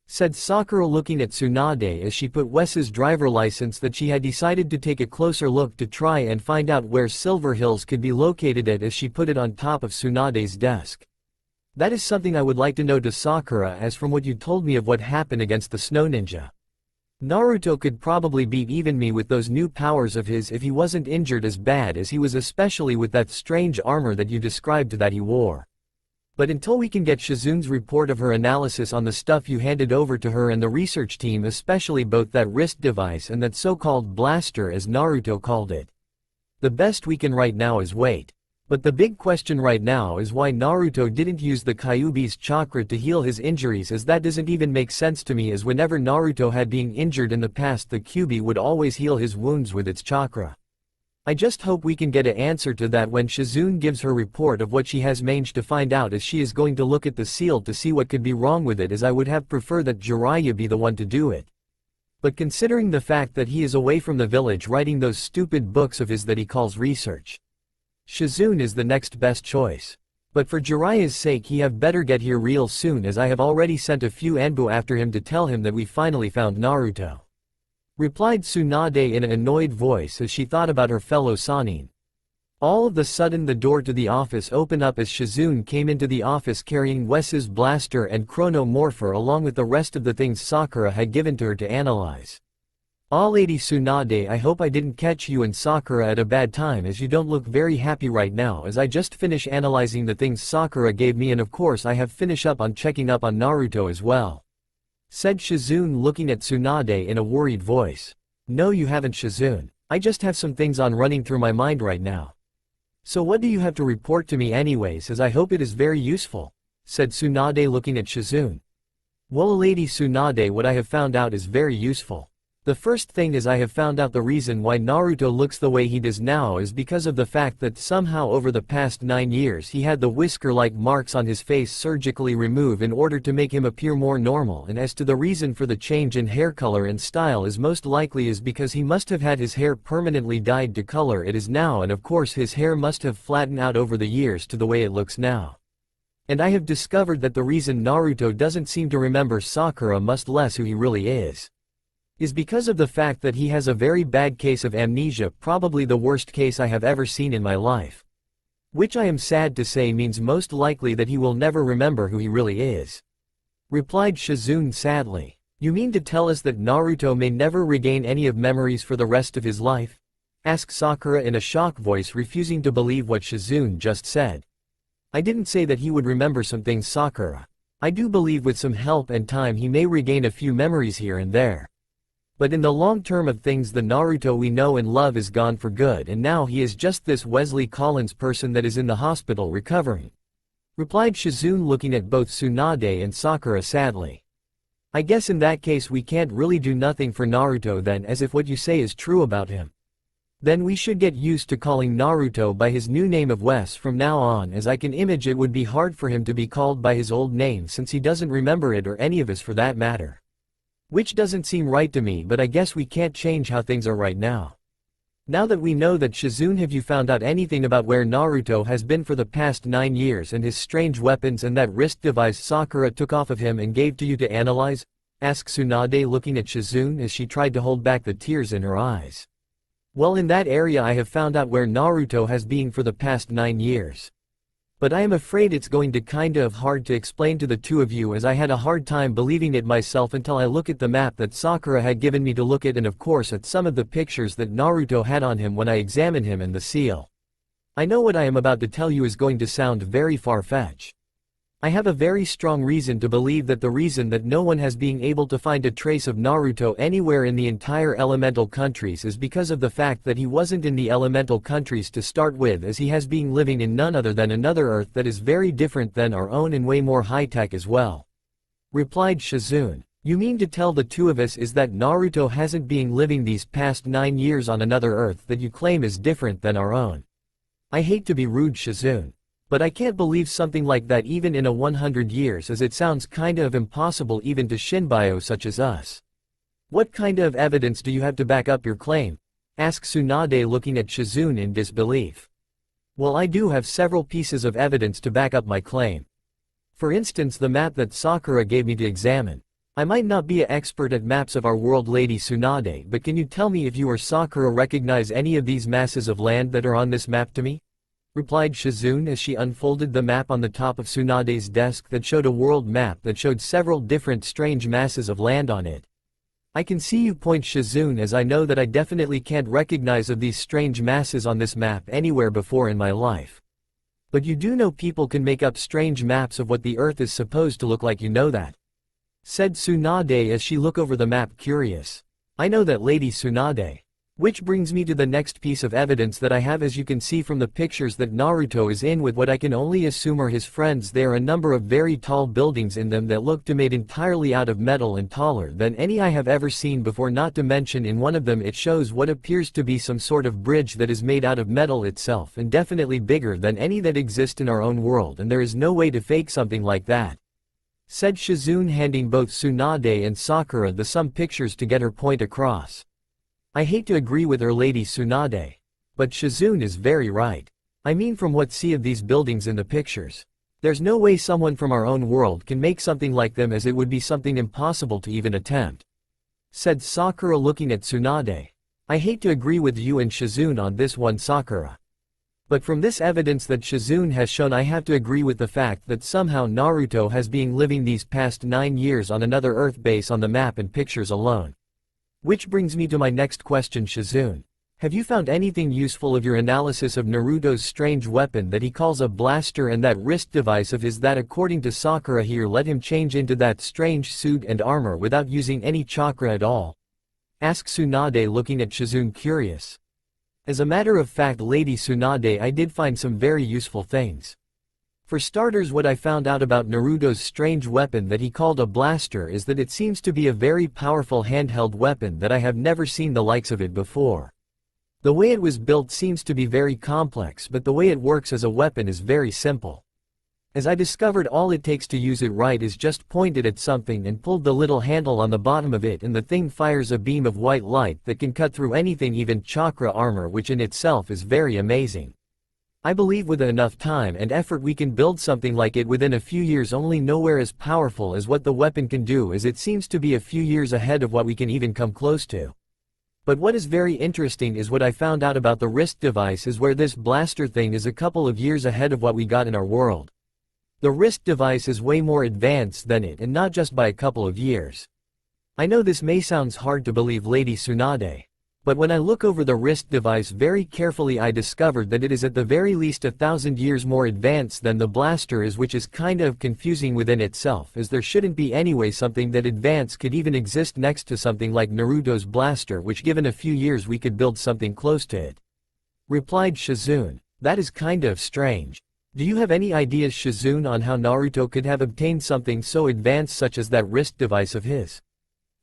said Sakura, looking at Tsunade as she put Wes's driver license that she had decided to take a closer look to try and find out where Silver Hills could be located at, as she put it on top of Tsunade's desk. "That is something I would like to know to Sakura, as from what you told me of what happened against the Snow Ninja. Naruto could probably beat even me with those new powers of his if he wasn't injured as bad as he was, especially with that strange armor that you described that he wore. But until we can get Shizune's report of her analysis on the stuff you handed over to her and the research team, especially both that wrist device and that so-called blaster as Naruto called it, the best we can right now is wait. But the big question right now is why Naruto didn't use the Kyuubi's chakra to heal his injuries, as that doesn't even make sense to me, as whenever Naruto had been injured in the past, the Kyuubi would always heal his wounds with its chakra. I just hope we can get an answer to that when Shizune gives her report of what she has managed to find out, as she is going to look at the seal to see what could be wrong with it, as I would have preferred that Jiraiya be the one to do it. But considering the fact that he is away from the village writing those stupid books of his that he calls research, Shizune is the next best choice. But for Jiraiya's sake, he have better get here real soon, as I have already sent a few Anbu after him to tell him that we finally found Naruto," replied Tsunade in an annoyed voice as she thought about her fellow Sannin. All of a sudden the door to the office opened up as Shizune came into the office carrying Wes's blaster and chrono morpher along with the rest of the things Sakura had given to her to analyze. "Ah, Lady Tsunade, I hope I didn't catch you and Sakura at a bad time, as you don't look very happy right now, as I just finished analyzing the things Sakura gave me, and of course I have finished up on checking up on Naruto as well," said Shizune, looking at Tsunade in a worried voice. "No, you haven't, Shizune. I just have some things on running through my mind right now." "So what do you have to report to me anyways, as I hope it is very useful," said Tsunade, looking at Shizune. "Well, Lady Tsunade, what I have found out is very useful. The first thing is I have found out the reason why Naruto looks the way he does now is because of the fact that somehow over the past 9 years he had the whisker-like marks on his face surgically removed in order to make him appear more normal, and as to the reason for the change in hair color and style is most likely is because he must have had his hair permanently dyed to color it is now, and of course his hair must have flattened out over the years to the way it looks now. And I have discovered that the reason Naruto doesn't seem to remember Sakura much less who he really is because of the fact that he has a very bad case of amnesia, probably the worst case I have ever seen in my life. Which I am sad to say means most likely that he will never remember who he really is. Replied Shizune sadly. You mean to tell us that Naruto may never regain any of memories for the rest of his life? Asked Sakura in a shocked voice, refusing to believe what Shizune just said. I didn't say that he would remember some things, Sakura. I do believe with some help and time he may regain a few memories here and there. But in the long term of things the Naruto we know and love is gone for good, and now he is just this Wesley Collins person that is in the hospital recovering. Replied Shizune, looking at both Tsunade and Sakura sadly. I guess in that case we can't really do nothing for Naruto then, as if what you say is true about him. Then we should get used to calling Naruto by his new name of Wes from now on, as I can imagine it would be hard for him to be called by his old name since he doesn't remember it, or any of us for that matter. Which doesn't seem right to me, but I guess we can't change how things are right now. Now that we know that, Shizune, have you found out anything about where Naruto has been for the past 9 years and his strange weapons and that wrist device Sakura took off of him and gave to you to analyze? Asked Tsunade, looking at Shizune as she tried to hold back the tears in her eyes. Well, in that area I have found out where Naruto has been for the past 9 years. But I am afraid it's going to kinda of hard to explain to the two of you, as I had a hard time believing it myself until I look at the map that Sakura had given me to look at, and of course at some of the pictures that Naruto had on him when I examined him and the seal. I know what I am about to tell you is going to sound very far-fetched. I have a very strong reason to believe that the reason that no one has been able to find a trace of Naruto anywhere in the entire elemental countries is because of the fact that he wasn't in the elemental countries to start with, as he has been living in none other than another Earth that is very different than our own and way more high-tech as well. Replied Shizune. You mean to tell the two of us is that Naruto hasn't been living these past 9 years on another Earth that you claim is different than our own? I hate to be rude, Shizune, but I can't believe something like that even in a 100 years, as it sounds kinda of impossible even to Shinbyo such as us. What kind of evidence do you have to back up your claim? Asked Tsunade, looking at Shizune in disbelief. Well, I do have several pieces of evidence to back up my claim. For instance, the map that Sakura gave me to examine. I might not be an expert at maps of our world, Lady Tsunade, but can you tell me if you or Sakura recognize any of these masses of land that are on this map to me? Replied Shizune as she unfolded the map on the top of Tsunade's desk that showed a world map that showed several different strange masses of land on it. I can see you point, Shizune, as I know that I definitely can't recognize of these strange masses on this map anywhere before in my life. But you do know people can make up strange maps of what the Earth is supposed to look like, you know that? Said Tsunade as she looked over the map, curious. I know that, Lady Tsunade. Which brings me to the next piece of evidence that I have, as you can see from the pictures that Naruto is in with what I can only assume are his friends. There are a number of very tall buildings in them that look to made entirely out of metal and taller than any I have ever seen before, not to mention in one of them it shows what appears to be some sort of bridge that is made out of metal itself, and definitely bigger than any that exist in our own world, and there is no way to fake something like that. Said Shizune, handing both Tsunade and Sakura the some pictures to get her point across. I hate to agree with her, Lady Tsunade, but Shizune is very right. I mean, from what see of these buildings in the pictures, there's no way someone from our own world can make something like them, as it would be something impossible to even attempt. Said Sakura, looking at Tsunade. I hate to agree with you and Shizune on this one, Sakura. But from this evidence that Shizune has shown, I have to agree with the fact that somehow Naruto has been living these past 9 years on another Earth base on the map and pictures alone. Which brings me to my next question, Shizune. Have you found anything useful of your analysis of Naruto's strange weapon that he calls a blaster, and that wrist device of his that, according to Sakura here, let him change into that strange suit and armor without using any chakra at all? Asked Tsunade, looking at Shizune, curious. As a matter of fact, Lady Tsunade, I did find some very useful things. For starters, what I found out about Naruto's strange weapon that he called a blaster is that it seems to be a very powerful handheld weapon that I have never seen the likes of it before. The way it was built seems to be very complex, but the way it works as a weapon is very simple. As I discovered, all it takes to use it right is just point it at something and pull the little handle on the bottom of it, and the thing fires a beam of white light that can cut through anything, even chakra armor, which in itself is very amazing. I believe with enough time and effort we can build something like it within a few years, only nowhere as powerful as what the weapon can do, as it seems to be a few years ahead of what we can even come close to. But what is very interesting is what I found out about the wrist device is where this blaster thing is a couple of years ahead of what we got in our world. The wrist device is way more advanced than it, and not just by a couple of years. I know this may sound hard to believe, Lady Tsunade, but when I look over the wrist device very carefully, I discovered that it is at the very least 1,000 years more advanced than the blaster is, which is kind of confusing within itself, as there shouldn't be anyway something that advanced could even exist next to something like Naruto's blaster, which given a few years we could build something close to it. Replied Shizune. That is kind of strange. Do you have any ideas, Shizune, on how Naruto could have obtained something so advanced such as that wrist device of his?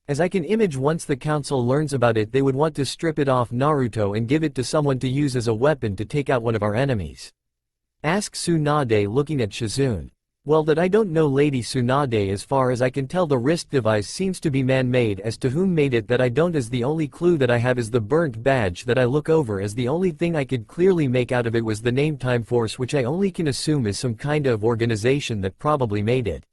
As I can imagine, once the council learns about it, they would want to strip it off Naruto and give it to someone to use as a weapon to take out one of our enemies. Asks Tsunade, looking at Shizune. Well, that I don't know, Lady Tsunade. As far as I can tell, the wrist device seems to be man-made. As to whom made it, that I don't, as the only clue that I have is the burnt badge that I look over, as the only thing I could clearly make out of it was the name Time Force, which I only can assume is some kind of organization that probably made it.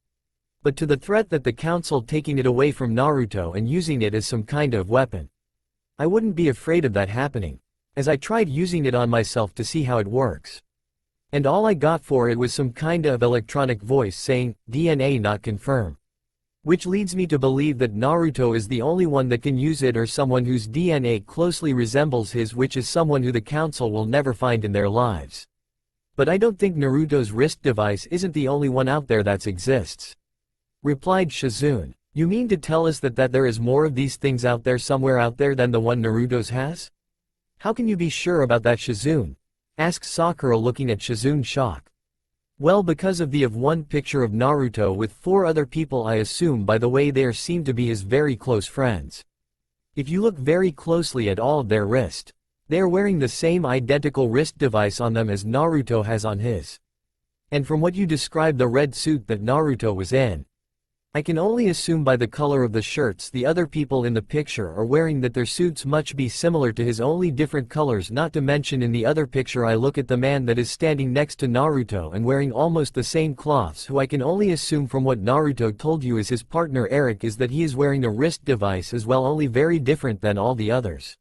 But to the threat that the council taking it away from Naruto and using it as some kind of weapon, I wouldn't be afraid of that happening, as I tried using it on myself to see how it works. And all I got for it was some kind of electronic voice saying, DNA not confirmed. Which leads me to believe that Naruto is the only one that can use it, or someone whose DNA closely resembles his, which is someone who the council will never find in their lives. But I don't think Naruto's wrist device isn't the only one out there that exists. Replied Shizune. You mean to tell us that there is more of these things out there, somewhere out there, than the one Naruto's has? How can you be sure about that, Shizune? Asks Sakura, looking at Shizune, shocked. Well, because of the one picture of Naruto with 4 other people, I assume by the way they seem to be his very close friends. If you look very closely at all of their wrist, they are wearing the same identical wrist device on them as Naruto has on his. And from what you described, the red suit that Naruto was in, I can only assume by the color of the shirts the other people in the picture are wearing that their suits must be similar to his, only different colors. Not to mention, in the other picture I look at the man that is standing next to Naruto and wearing almost the same cloths, who I can only assume from what Naruto told you is his partner Eric, is that he is wearing a wrist device as well, only very different than all the others.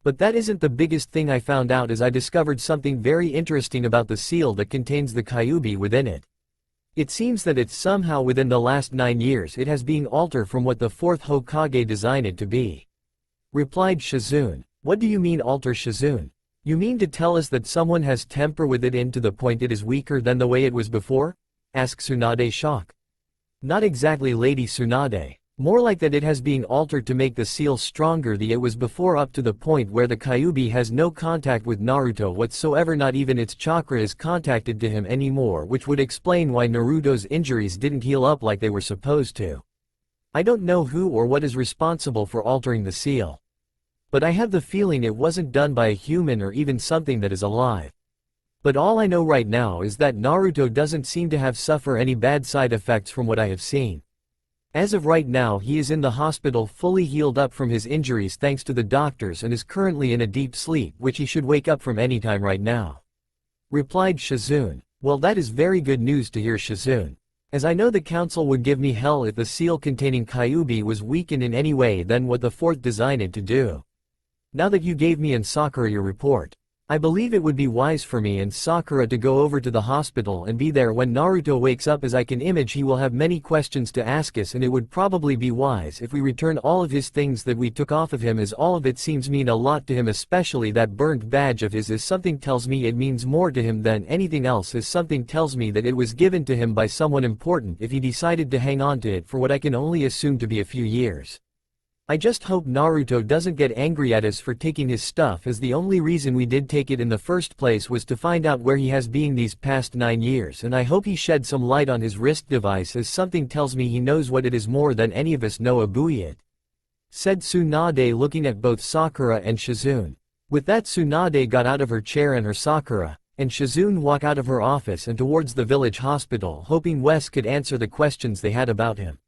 But that isn't the biggest thing I found out, as I discovered something very interesting about the seal that contains the Kyuubi within it. It seems that it's somehow within the last 9 years it has been altered from what the 4th Hokage designed it to be. Replied Shizune. What do you mean alter, Shizune? You mean to tell us that someone has temper with it in to the point it is weaker than the way it was before? Asks Tsunade, shocked. Not exactly, Lady Tsunade. More like that it has been altered to make the seal stronger than it was before, up to the point where the Kyuubi has no contact with Naruto whatsoever, not even its chakra is contacted to him anymore, which would explain why Naruto's injuries didn't heal up like they were supposed to. I don't know who or what is responsible for altering the seal, but I have the feeling it wasn't done by a human or even something that is alive. But all I know right now is that Naruto doesn't seem to have suffered any bad side effects from what I have seen. As of right now, he is in the hospital fully healed up from his injuries thanks to the doctors, and is currently in a deep sleep, which he should wake up from any time right now. Replied Shizune. Well, that is very good news to hear, Shizune, as I know the council would give me hell if the seal containing Kyuubi was weakened in any way than what the 4th designed it to do. Now that you gave me and Sakura your report, I believe it would be wise for me and Sakura to go over to the hospital and be there when Naruto wakes up, as I can imagine he will have many questions to ask us, and it would probably be wise if we return all of his things that we took off of him, as all of it seems mean a lot to him, especially that burnt badge of his, as something tells me it means more to him than anything else, as something tells me that it was given to him by someone important if he decided to hang on to it for what I can only assume to be a few years. I just hope Naruto doesn't get angry at us for taking his stuff, as the only reason we did take it in the first place was to find out where he has been these past 9 years, and I hope he shed some light on his wrist device, as something tells me he knows what it is more than any of us know about it," said Tsunade, looking at both Sakura and Shizune. With that, Tsunade got out of her chair and her Sakura and Shizune walked out of her office and towards the village hospital, hoping Wes could answer the questions they had about him.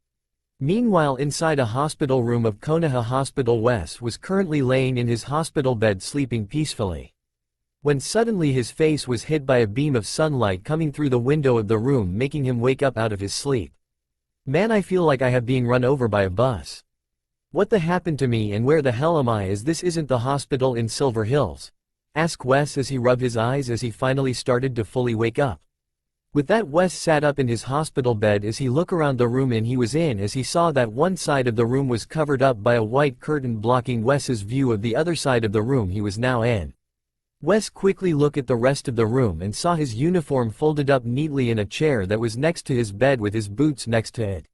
Meanwhile, inside a hospital room of Konoha Hospital, Wes was currently laying in his hospital bed sleeping peacefully, when suddenly his face was hit by a beam of sunlight coming through the window of the room, making him wake up out of his sleep. "Man, I feel like I have being run over by a bus. What the happened to me, and where the hell am I, as this isn't the hospital in Silver Hills?" asked Wes as he rubbed his eyes as he finally started to fully wake up. With that, Wes sat up in his hospital bed as he looked around the room he was in, as he saw that one side of the room was covered up by a white curtain blocking Wes's view of the other side of the room he was now in. Wes quickly looked at the rest of the room and saw his uniform folded up neatly in a chair that was next to his bed with his boots next to it.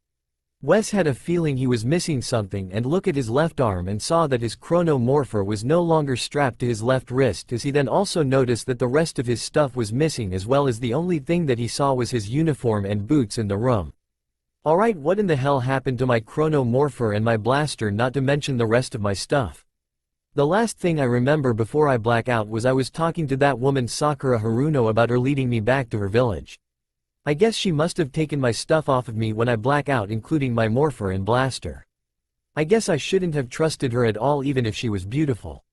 Wes had a feeling he was missing something and looked at his left arm and saw that his chronomorpher was no longer strapped to his left wrist, as he then also noticed that the rest of his stuff was missing, as well as the only thing that he saw was his uniform and boots in the room. "Alright, what in the hell happened to my chronomorpher and my blaster, not to mention the rest of my stuff? The last thing I remember before I black out was I was talking to that woman Sakura Haruno about her leading me back to her village. I guess she must have taken my stuff off of me when I black out, including my morpher and blaster. I guess I shouldn't have trusted her at all, even if she was beautiful.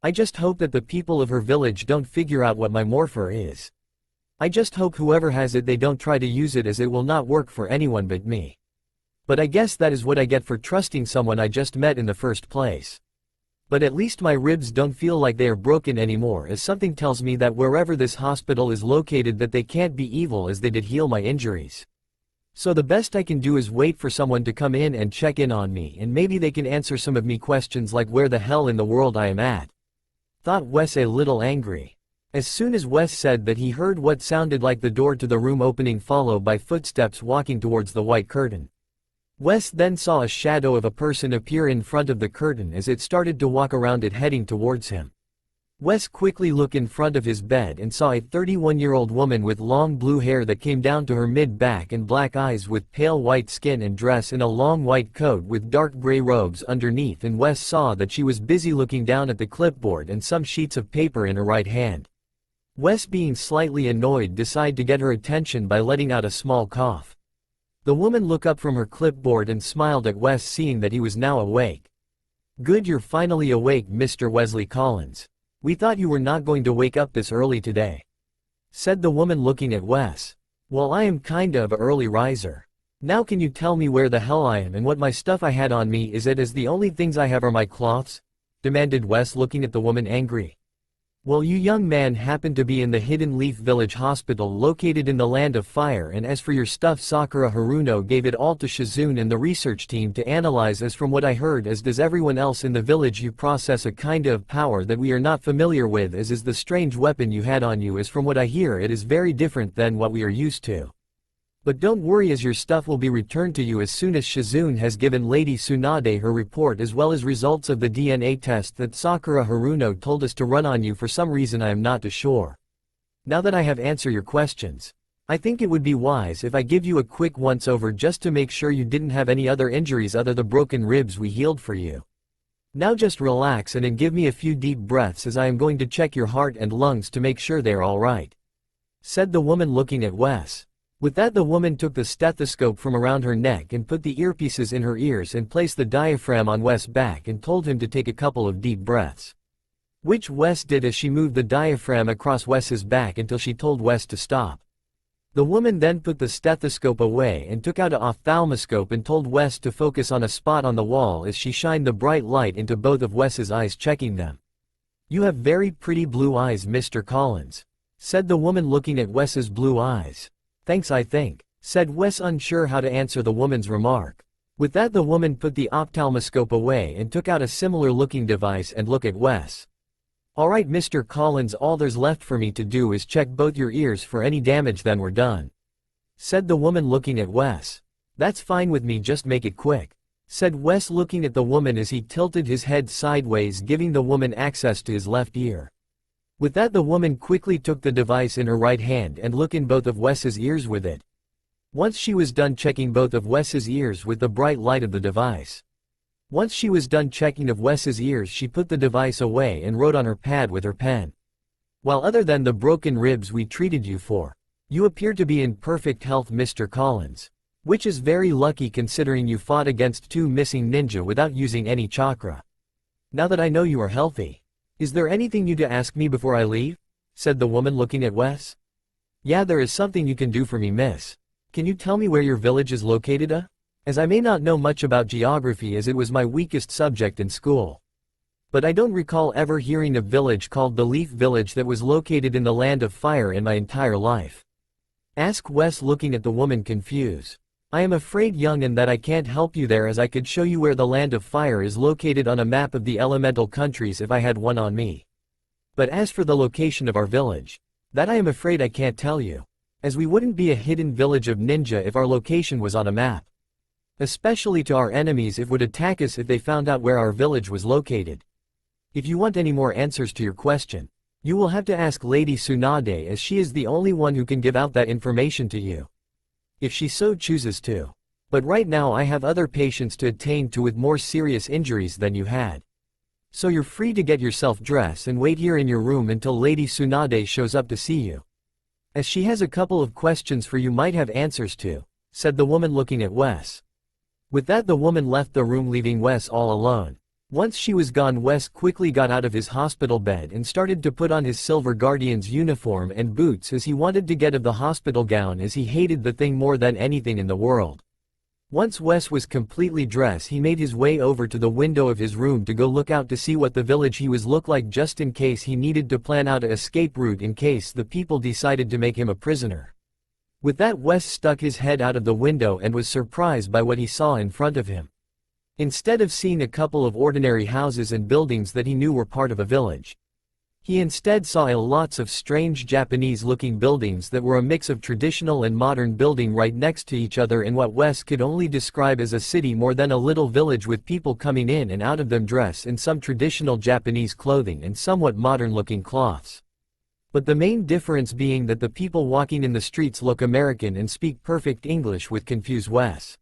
I just hope that the people of her village don't figure out what my morpher is. I just hope whoever has it, they don't try to use it, as it will not work for anyone but me. But I guess that is what I get for trusting someone I just met in the first place. But at least my ribs don't feel like they are broken anymore, as something tells me that wherever this hospital is located, that they can't be evil, as they did heal my injuries. So the best I can do is wait for someone to come in and check in on me, and maybe they can answer some of me questions like where the hell in the world I am at," thought Wes, a little angry. As soon as Wes said that, he heard what sounded like the door to the room opening, followed by footsteps walking towards the white curtain. Wes then saw a shadow of a person appear in front of the curtain as it started to walk around it, heading towards him. Wes quickly looked in front of his bed and saw a 31-year-old woman with long blue hair that came down to her mid-back and black eyes, with pale white skin and dress in a long white coat with dark gray robes underneath, and Wes saw that she was busy looking down at the clipboard and some sheets of paper in her right hand. Wes, being slightly annoyed, decided to get her attention by letting out a small cough. The woman looked up from her clipboard and smiled at Wes, seeing that he was now awake. "Good, you're finally awake, Mr. Wesley Collins. We thought you were not going to wake up this early today," said the woman, looking at Wes. "Well, I am kinda of an early riser. Now can you tell me where the hell I am and what my stuff I had on me is, it as the only things I have are my cloths?" demanded Wes, looking at the woman angry. "Well, you young man happen to be in the Hidden Leaf Village Hospital located in the Land of Fire, and as for your stuff, Sakura Haruno gave it all to Shizune and the research team to analyze, as from what I heard, as does everyone else in the village, you process a kinda of power that we are not familiar with, as is the strange weapon you had on you, as from what I hear it is very different than what we are used to. But don't worry, as your stuff will be returned to you as soon as Shizune has given Lady Tsunade her report, as well as results of the DNA test that Sakura Haruno told us to run on you. For some reason I am not too sure. Now that I have answered your questions, I think it would be wise if I give you a quick once-over just to make sure you didn't have any other injuries other than the broken ribs we healed for you. Now just relax and give me a few deep breaths, as I am going to check your heart and lungs to make sure they are alright," said the woman, looking at Wes. With that, the woman took the stethoscope from around her neck and put the earpieces in her ears and placed the diaphragm on Wes' back and told him to take a couple of deep breaths, which Wes did as she moved the diaphragm across Wes's back until she told Wes to stop. The woman then put the stethoscope away and took out an ophthalmoscope and told Wes to focus on a spot on the wall as she shined the bright light into both of Wes's eyes, checking them. "You have very pretty blue eyes, Mr. Collins," said the woman, looking at Wes's blue eyes. "Thanks, I think," said Wes, unsure how to answer the woman's remark. With that, the woman put the ophthalmoscope away and took out a similar looking device and looked at Wes. "Alright, Mr. Collins, all there's left for me to do is check both your ears for any damage, then we're done," said the woman, looking at Wes. "That's fine with me, just make it quick." said Wes, looking at the woman as he tilted his head sideways, giving the woman access to his left ear. With that, the woman quickly took the device in her right hand and looked in both of Wes's ears with it. Once she was done checking both of Wes's ears with the bright light of the device. Once she was done checking of Wes's ears, she put the device away and wrote on her pad with her pen. While other than the broken ribs we treated you for, you appear to be in perfect health, Mr. Collins. Which is very lucky considering you fought against 2 missing ninja without using any chakra. Now that I know you are healthy, is there anything you to ask me before I leave? Said the woman, looking at Wes. Yeah, there is something you can do for me, miss. Can you tell me where your village is located? As I may not know much about geography, as it was my weakest subject in school. But I don't recall ever hearing of a village called the Leaf Village that was located in the Land of Fire in my entire life. Asked Wes, looking at the woman confused. I am afraid, young, and that I can't help you there, as I could show you where the Land of Fire is located on a map of the elemental countries if I had one on me. But as for the location of our village, that I am afraid I can't tell you. As we wouldn't be a hidden village of ninja if our location was on a map. Especially to our enemies, if would attack us if they found out where our village was located. If you want any more answers to your question, you will have to ask Lady Tsunade, as she is the only one who can give out that information to you. If she so chooses to. But right now I have other patients to attend to with more serious injuries than you had. So you're free to get yourself dressed and wait here in your room until Lady Tsunade shows up to see you. As she has a couple of questions for you might have answers to, said the woman, looking at Wes. With that, the woman left the room, leaving Wes all alone. Once she was gone, Wes quickly got out of his hospital bed and started to put on his Silver Guardian's uniform and boots, as he wanted to get of the hospital gown, as he hated the thing more than anything in the world. Once Wes was completely dressed, he made his way over to the window of his room to go look out to see what the village he was look like, just in case he needed to plan out an escape route in case the people decided to make him a prisoner. With that, Wes stuck his head out of the window and was surprised by what he saw in front of him. Instead of seeing a couple of ordinary houses and buildings that he knew were part of a village, he instead saw lots of strange Japanese-looking buildings that were a mix of traditional and modern building right next to each other in what Wes could only describe as a city more than a little village, with people coming in and out of them dressed in some traditional Japanese clothing and somewhat modern-looking cloths. But the main difference being that the people walking in the streets look American and speak perfect English, with confused Wes.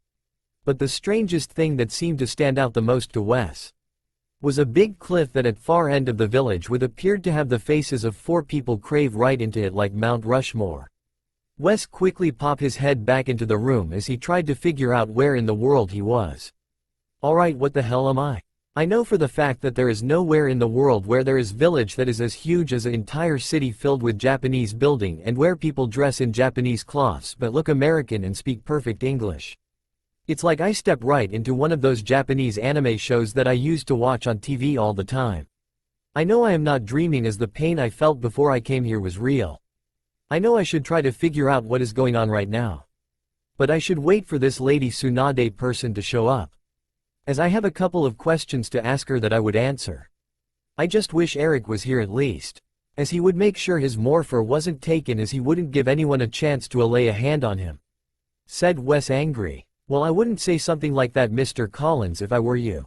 But the strangest thing that seemed to stand out the most to Wes was a big cliff that at far end of the village would appeared to have the faces of 4 people carved right into it like Mount Rushmore. Wes quickly popped his head back into the room as he tried to figure out where in the world he was. Alright, what the hell am I? I know for the fact that there is nowhere in the world where there is village that is as huge as an entire city filled with Japanese building and where people dress in Japanese cloths but look American and speak perfect English. It's like I step right into one of those Japanese anime shows that I used to watch on TV all the time. I know I am not dreaming, as the pain I felt before I came here was real. I know I should try to figure out what is going on right now. But I should wait for this Lady Tsunade person to show up, as I have a couple of questions to ask her that I would answer. I just wish Eric was here at least, as he would make sure his morpher wasn't taken, as he wouldn't give anyone a chance to lay a hand on him. Said Wes, angry. Well, I wouldn't say something like that, Mr. Collins, if I were you.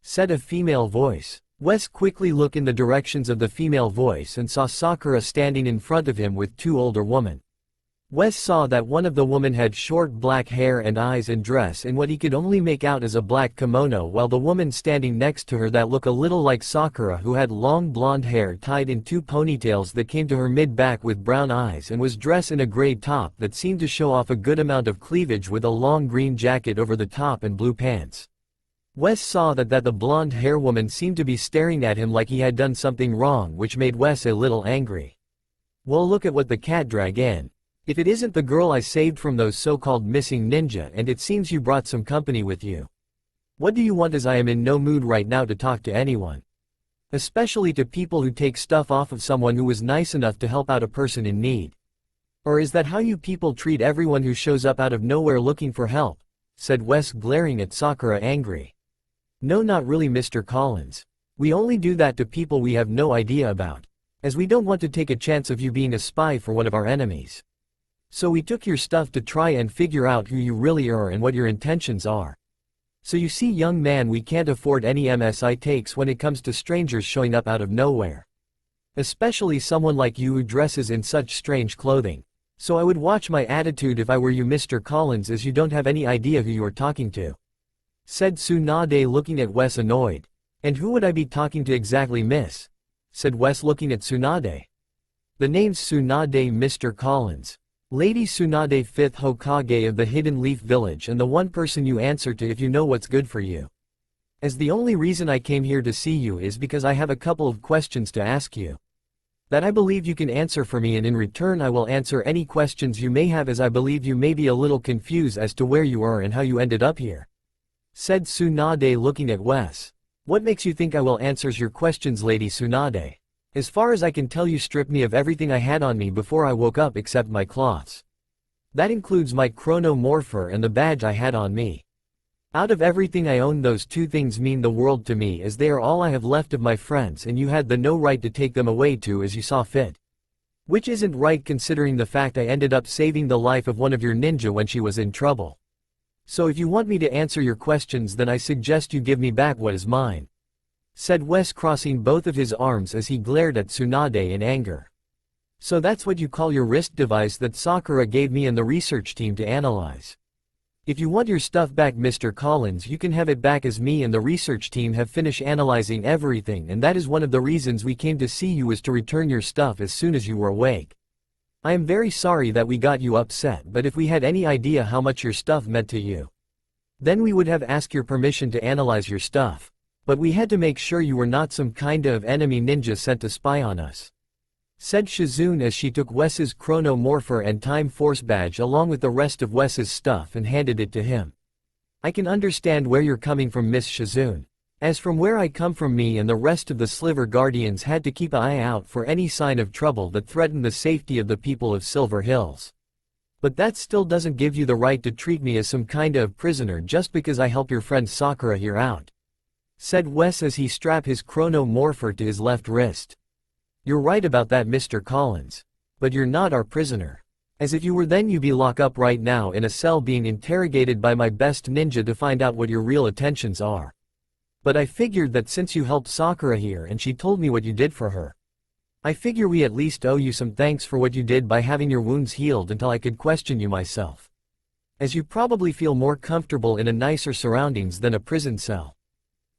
Said a female voice. Wes quickly looked in the directions of the female voice and saw Sakura standing in front of him with 2 older women. Wes saw that one of the women had short black hair and eyes and dress in what he could only make out as a black kimono, while the woman standing next to her that looked a little like Sakura, who had long blonde hair tied in 2 ponytails that came to her mid-back with brown eyes, and was dressed in a gray top that seemed to show off a good amount of cleavage with a long green jacket over the top and blue pants. Wes saw that the blonde hair woman seemed to be staring at him like he had done something wrong, which made Wes a little angry. Well, look at what the cat dragged in. If it isn't the girl I saved from those so-called missing ninja, and it seems you brought some company with you. What do you want, as I am in no mood right now to talk to anyone. Especially to people who take stuff off of someone who was nice enough to help out a person in need. Or is that how you people treat everyone who shows up out of nowhere looking for help? Said Wes, glaring at Sakura, angry. No, not really, Mr. Collins. We only do that to people we have no idea about, as we don't want to take a chance of you being a spy for one of our enemies. So we took your stuff to try and figure out who you really are and what your intentions are. So you see, young man, we can't afford any MSI takes when it comes to strangers showing up out of nowhere. Especially someone like you who dresses in such strange clothing. So I would watch my attitude if I were you, Mr. Collins, as you don't have any idea who you are talking to," said Tsunade, looking at Wes annoyed. "And who would I be talking to exactly, miss?" said Wes, looking at Tsunade. "The name's Tsunade, Mr. Collins. Lady Tsunade, 5th Hokage of the Hidden Leaf Village, and the one person you answer to if you know what's good for you. As the only reason I came here to see you is because I have a couple of questions to ask you that I believe you can answer for me, and in return I will answer any questions you may have, as I believe you may be a little confused as to where you are and how you ended up here," said Tsunade, looking at Wes. "What makes you think I will answer your questions, Lady Tsunade? As far as I can tell, you stripped me of everything I had on me before I woke up except my cloths. That includes my chrono morpher and the badge I had on me. Out of everything I own, those two things mean the world to me, as they are all I have left of my friends, and you had the no right to take them away too as you saw fit. Which isn't right considering the fact I ended up saving the life of one of your ninja when she was in trouble. So if you want me to answer your questions, then I suggest you give me back what is mine," said Wes, crossing both of his arms as he glared at Tsunade in anger. "So that's what you call your wrist device that Sakura gave me and the research team to analyze? If you want your stuff back, Mr. Collins, you can have it back, as me and the research team have finished analyzing everything, and that is one of the reasons we came to see you, was to return your stuff as soon as you were awake. I am very sorry that we got you upset, but if we had any idea how much your stuff meant to you, then we would have asked your permission to analyze your stuff. But we had to make sure you were not some kind of enemy ninja sent to spy on us," said Shizune as she took Wes's chrono morpher and time force badge along with the rest of Wes's stuff and handed it to him. "I can understand where you're coming from, Miss Shizune. As from where I come from, me and the rest of the Sliver Guardians had to keep an eye out for any sign of trouble that threatened the safety of the people of Silver Hills. But that still doesn't give you the right to treat me as some kind of prisoner just because I help your friend Sakura here out," said Wes as he strapped his chrono morpher to his left wrist. "You're right about that, Mr. Collins. But you're not our prisoner. As if you were, then you'd be locked up right now in a cell being interrogated by my best ninja to find out what your real intentions are. But I figured that since you helped Sakura here and she told me what you did for her, I figure we at least owe you some thanks for what you did by having your wounds healed until I could question you myself. As you probably feel more comfortable in a nicer surroundings than a prison cell.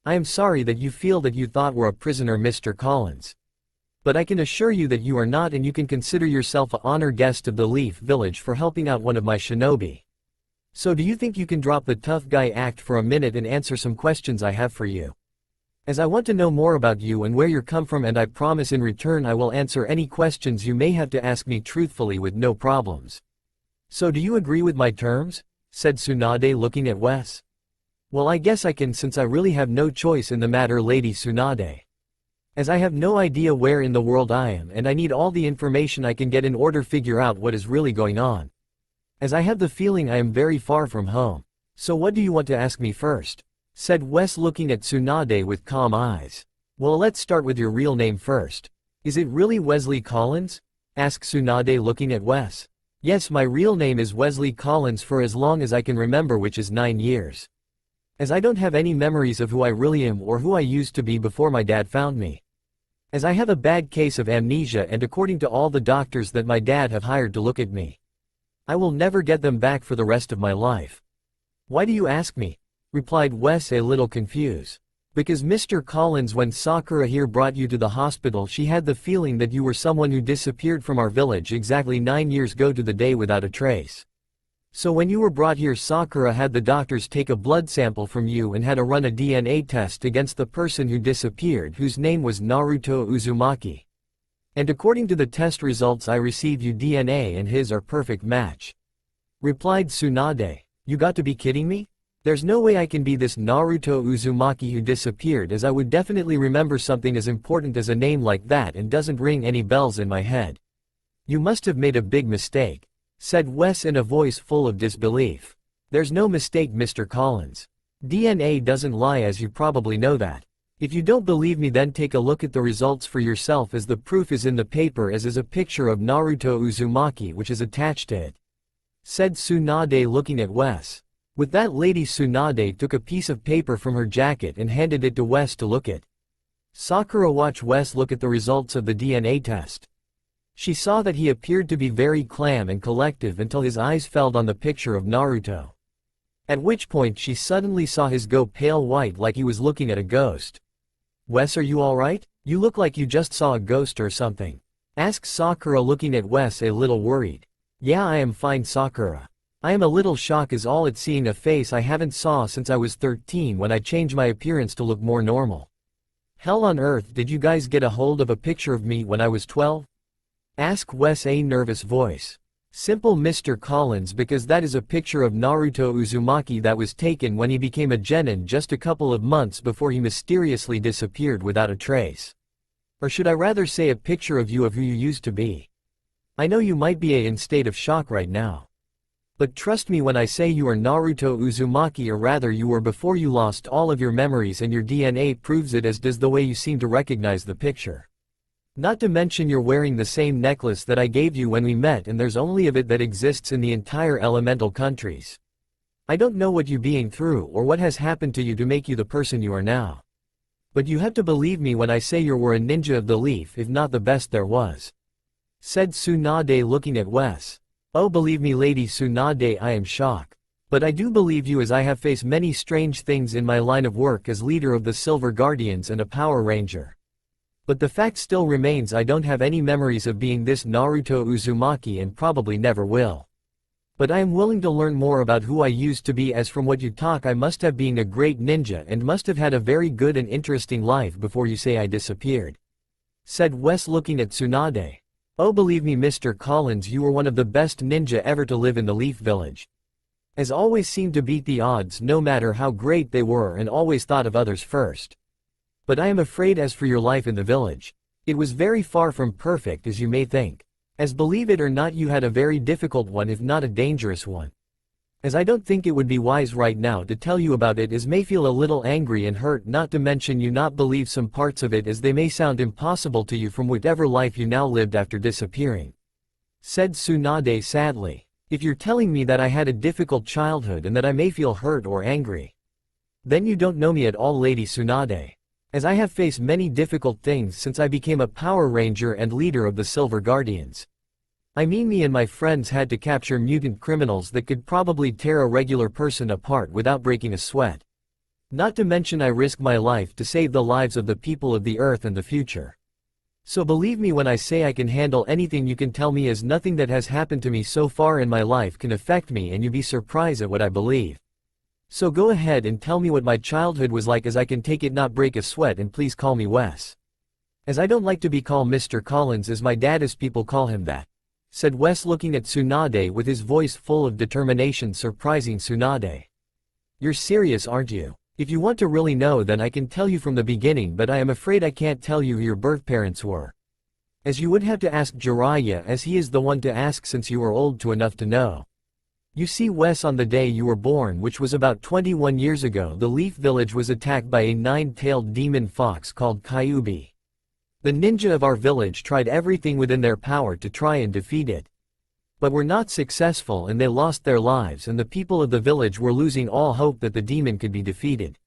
I am sorry that you feel that you thought we're a prisoner, Mr. Collins. But I can assure you that you are not, and you can consider yourself an honored guest of the Leaf Village for helping out one of my shinobi. So do you think you can drop the tough guy act for a minute and answer some questions I have for you? As I want to know more about you and where you come from, and I promise in return I will answer any questions you may have to ask me truthfully with no problems. So do you agree with my terms?" said Tsunade, looking at Wes. "Well, I guess I can, since I really have no choice in the matter, Lady Tsunade. As I have no idea where in the world I am, and I need all the information I can get in order to figure out what is really going on. As I have the feeling I am very far from home. So what do you want to ask me first?" said Wes, looking at Tsunade with calm eyes. "Well, let's start with your real name first. Is it really Wesley Collins?" asked Tsunade, looking at Wes. "Yes, my real name is Wesley Collins for as long as I can remember, which is 9 years. As I don't have any memories of who I really am or who I used to be before my dad found me. As I have a bad case of amnesia, and according to all the doctors that my dad have hired to look at me, I will never get them back for the rest of my life." "Why do you ask me?" replied Wes, a little confused. "Because Mr. Collins, when Sakura here brought you to the hospital, she had the feeling that you were someone who disappeared from our village exactly 9 years ago to the day without a trace. So when you were brought here, Sakura had the doctors take a blood sample from you and had to run a DNA test against the person who disappeared, whose name was Naruto Uzumaki. And according to the test results I received, your DNA and his are perfect match," replied Tsunade. "You got to be kidding me? There's no way I can be this Naruto Uzumaki who disappeared, as I would definitely remember something as important as a name like that, and doesn't ring any bells in my head. You must have made a big mistake," said Wes in a voice full of disbelief. "There's no mistake, Mr. Collins. DNA doesn't lie, as you probably know that. If you don't believe me, then take a look at the results for yourself, as the proof is in the paper, as is a picture of Naruto Uzumaki which is attached to it," said Tsunade, looking at Wes. With that, Lady Tsunade took a piece of paper from her jacket and handed it to Wes to look at. Sakura watched Wes look at the results of the DNA test. She saw that he appeared to be very calm and collective until his eyes fell on the picture of Naruto. At which point she suddenly saw his go pale white like he was looking at a ghost. "Wes, are you alright? You look like you just saw a ghost or something," asked Sakura, looking at Wes a little worried. "Yeah, I am fine, Sakura. I am a little shocked as all at seeing a face I haven't saw since I was 13 when I changed my appearance to look more normal." "Hell on earth, did you guys get a hold of a picture of me when I was 12? Asked Wes, a nervous voice. "Simple, Mr. Collins, because that is a picture of Naruto Uzumaki that was taken when he became a genin just a couple of months before he mysteriously disappeared without a trace. Or should I rather say a picture of you of who you used to be. I know you might be in state of shock right now. But trust me when I say you are Naruto Uzumaki, or rather you were before you lost all of your memories, and your DNA proves it, as does the way you seem to recognize the picture. Not to mention you're wearing the same necklace that I gave you when we met, and there's only of it that exists in the entire elemental countries. I don't know what you're being through or what has happened to you to make you the person you are now. But you have to believe me when I say you were a ninja of the leaf, if not the best there was," said Tsunade, looking at Wes. "Oh, believe me, Lady Tsunade, I am shocked. But I do believe you, as I have faced many strange things in my line of work as leader of the Silver Guardians and a Power Ranger. But the fact still remains, I don't have any memories of being this Naruto Uzumaki and probably never will. But I am willing to learn more about who I used to be, as from what you talk I must have been a great ninja and must have had a very good and interesting life before you say I disappeared," said Wes, looking at Tsunade. "Oh, believe me, Mr. Collins, you were one of the best ninja ever to live in the Leaf Village. As always seemed to beat the odds no matter how great they were, and always thought of others first. But I am afraid as for your life in the village, it was very far from perfect as you may think. As believe it or not, you had a very difficult one, if not a dangerous one. As I don't think it would be wise right now to tell you about it, as may feel a little angry and hurt, not to mention you not believe some parts of it, as they may sound impossible to you from whatever life you now lived after disappearing," said Tsunade sadly. "If you're telling me that I had a difficult childhood and that I may feel hurt or angry, then you don't know me at all, Lady Tsunade. As I have faced many difficult things since I became a Power Ranger and leader of the Silver Guardians. I mean, me and my friends had to capture mutant criminals that could probably tear a regular person apart without breaking a sweat. Not to mention I risked my life to save the lives of the people of the earth and the future. So believe me when I say I can handle anything you can tell me, as nothing that has happened to me so far in my life can affect me, and you'd be surprised at what I believe. So go ahead and tell me what my childhood was like, as I can take it, not break a sweat, and please call me Wes. As I don't like to be called Mr. Collins, as my dad as people call him that," said Wes, looking at Tsunade with his voice full of determination, surprising Tsunade. "You're serious, aren't you? If you want to really know, then I can tell you from the beginning, but I am afraid I can't tell you who your birth parents were. As you would have to ask Jiraiya, as he is the one to ask since you are old to enough to know. You see, Wes, on the day you were born, which was about 21 years ago, the Leaf Village was attacked by a 9-tailed demon fox called Kyuubi. The ninja of our village tried everything within their power to try and defeat it, but were not successful, and they lost their lives, and the people of the village were losing all hope that the demon could be defeated.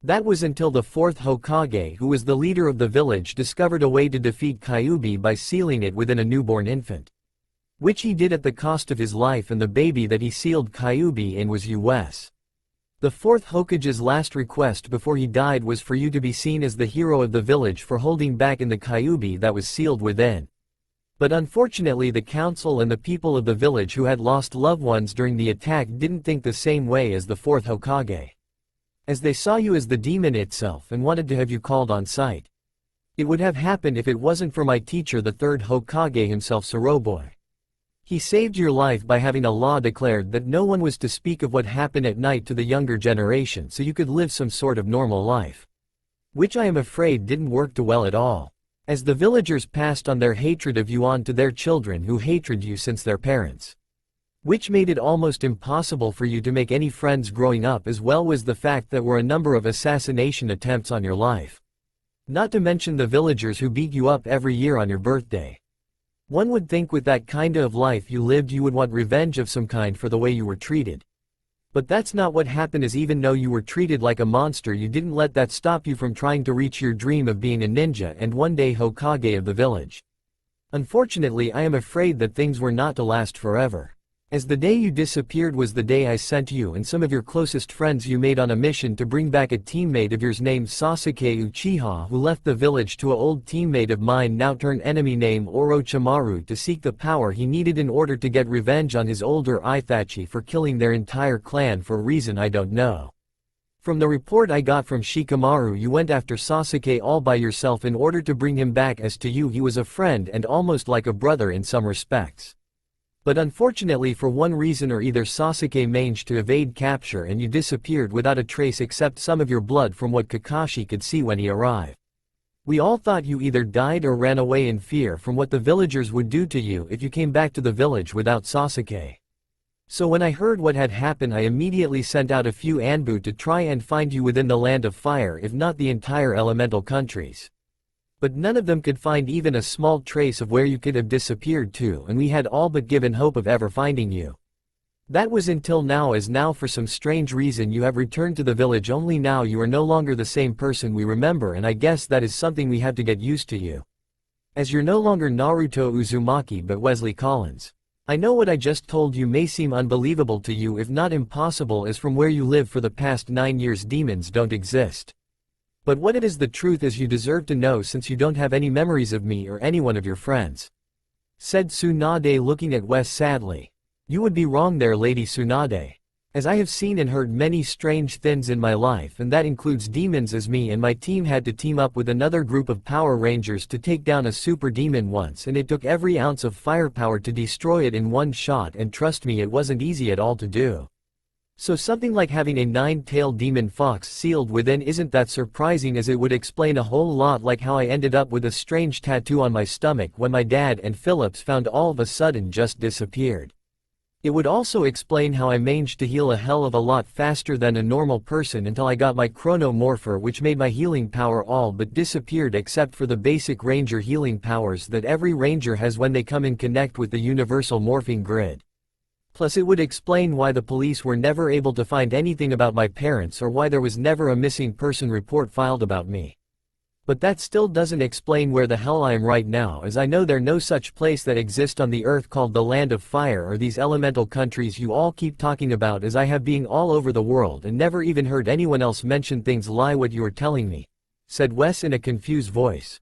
That was until the 4th Hokage, who was the leader of the village, discovered a way to defeat Kyuubi by sealing it within a newborn infant. Which he did at the cost of his life, and the baby that he sealed Kyuubi in was you, Wes. The 4th Hokage's last request before he died was for you to be seen as the hero of the village for holding back in the Kyuubi that was sealed within. But unfortunately the council and the people of the village who had lost loved ones during the attack didn't think the same way as the 4th Hokage, as they saw you as the demon itself and wanted to have you called on sight. It would have happened if it wasn't for my teacher, the 3rd Hokage himself, Soroboy. He saved your life by having a law declared that no one was to speak of what happened at night to the younger generation, so you could live some sort of normal life. Which I am afraid didn't work too well at all, as the villagers passed on their hatred of you on to their children, who hated you since their parents. Which made it almost impossible for you to make any friends growing up, as well as the fact that were a number of assassination attempts on your life. Not to mention the villagers who beat you up every year on your birthday. One would think with that kind of life you lived, you would want revenge of some kind for the way you were treated. But that's not what happened, as even though you were treated like a monster, you didn't let that stop you from trying to reach your dream of being a ninja and one day Hokage of the village. Unfortunately, I am afraid that things were not to last forever. As the day you disappeared was the day I sent you and some of your closest friends you made on a mission to bring back a teammate of yours named Sasuke Uchiha, who left the village to an old teammate of mine now turned enemy named Orochimaru to seek the power he needed in order to get revenge on his older Itachi for killing their entire clan for a reason I don't know. From the report I got from Shikamaru, you went after Sasuke all by yourself in order to bring him back, as to you he was a friend and almost like a brother in some respects. But unfortunately, for one reason or either, Sasuke managed to evade capture and you disappeared without a trace except some of your blood from what Kakashi could see when he arrived. We all thought you either died or ran away in fear from what the villagers would do to you if you came back to the village without Sasuke. So when I heard what had happened, I immediately sent out a few Anbu to try and find you within the land of fire, if not the entire elemental countries. But none of them could find even a small trace of where you could have disappeared to, and we had all but given hope of ever finding you. That was until now, as now for some strange reason you have returned to the village, only now you are no longer the same person we remember, and I guess that is something we have to get used to you. As you're no longer Naruto Uzumaki but Wesley Collins. I know what I just told you may seem unbelievable to you, if not impossible, as from where you live for the past 9 years demons don't exist. But what it is the truth is you deserve to know, since you don't have any memories of me or any one of your friends. Said Tsunade, looking at Wes sadly. You would be wrong there, Lady Tsunade. As I have seen and heard many strange things in my life, and that includes demons, as me and my team had to team up with another group of Power Rangers to take down a super demon once, and it took every ounce of firepower to destroy it in one shot, and trust me, it wasn't easy at all to do. So something like having a 9-tailed demon fox sealed within isn't that surprising, as it would explain a whole lot, like how I ended up with a strange tattoo on my stomach when my dad and Phillips found all of a sudden just disappeared. It would also explain how I managed to heal a hell of a lot faster than a normal person until I got my Chrono Morpher, which made my healing power all but disappeared except for the basic ranger healing powers that every ranger has when they come in connect with the universal morphing grid. Plus it would explain why the police were never able to find anything about my parents, or why there was never a missing person report filed about me. But that still doesn't explain where the hell I am right now, as I know there's no such place that exists on the earth called the Land of Fire or these elemental countries you all keep talking about, as I have been all over the world and never even heard anyone else mention things like what you are telling me, said Wes in a confused voice.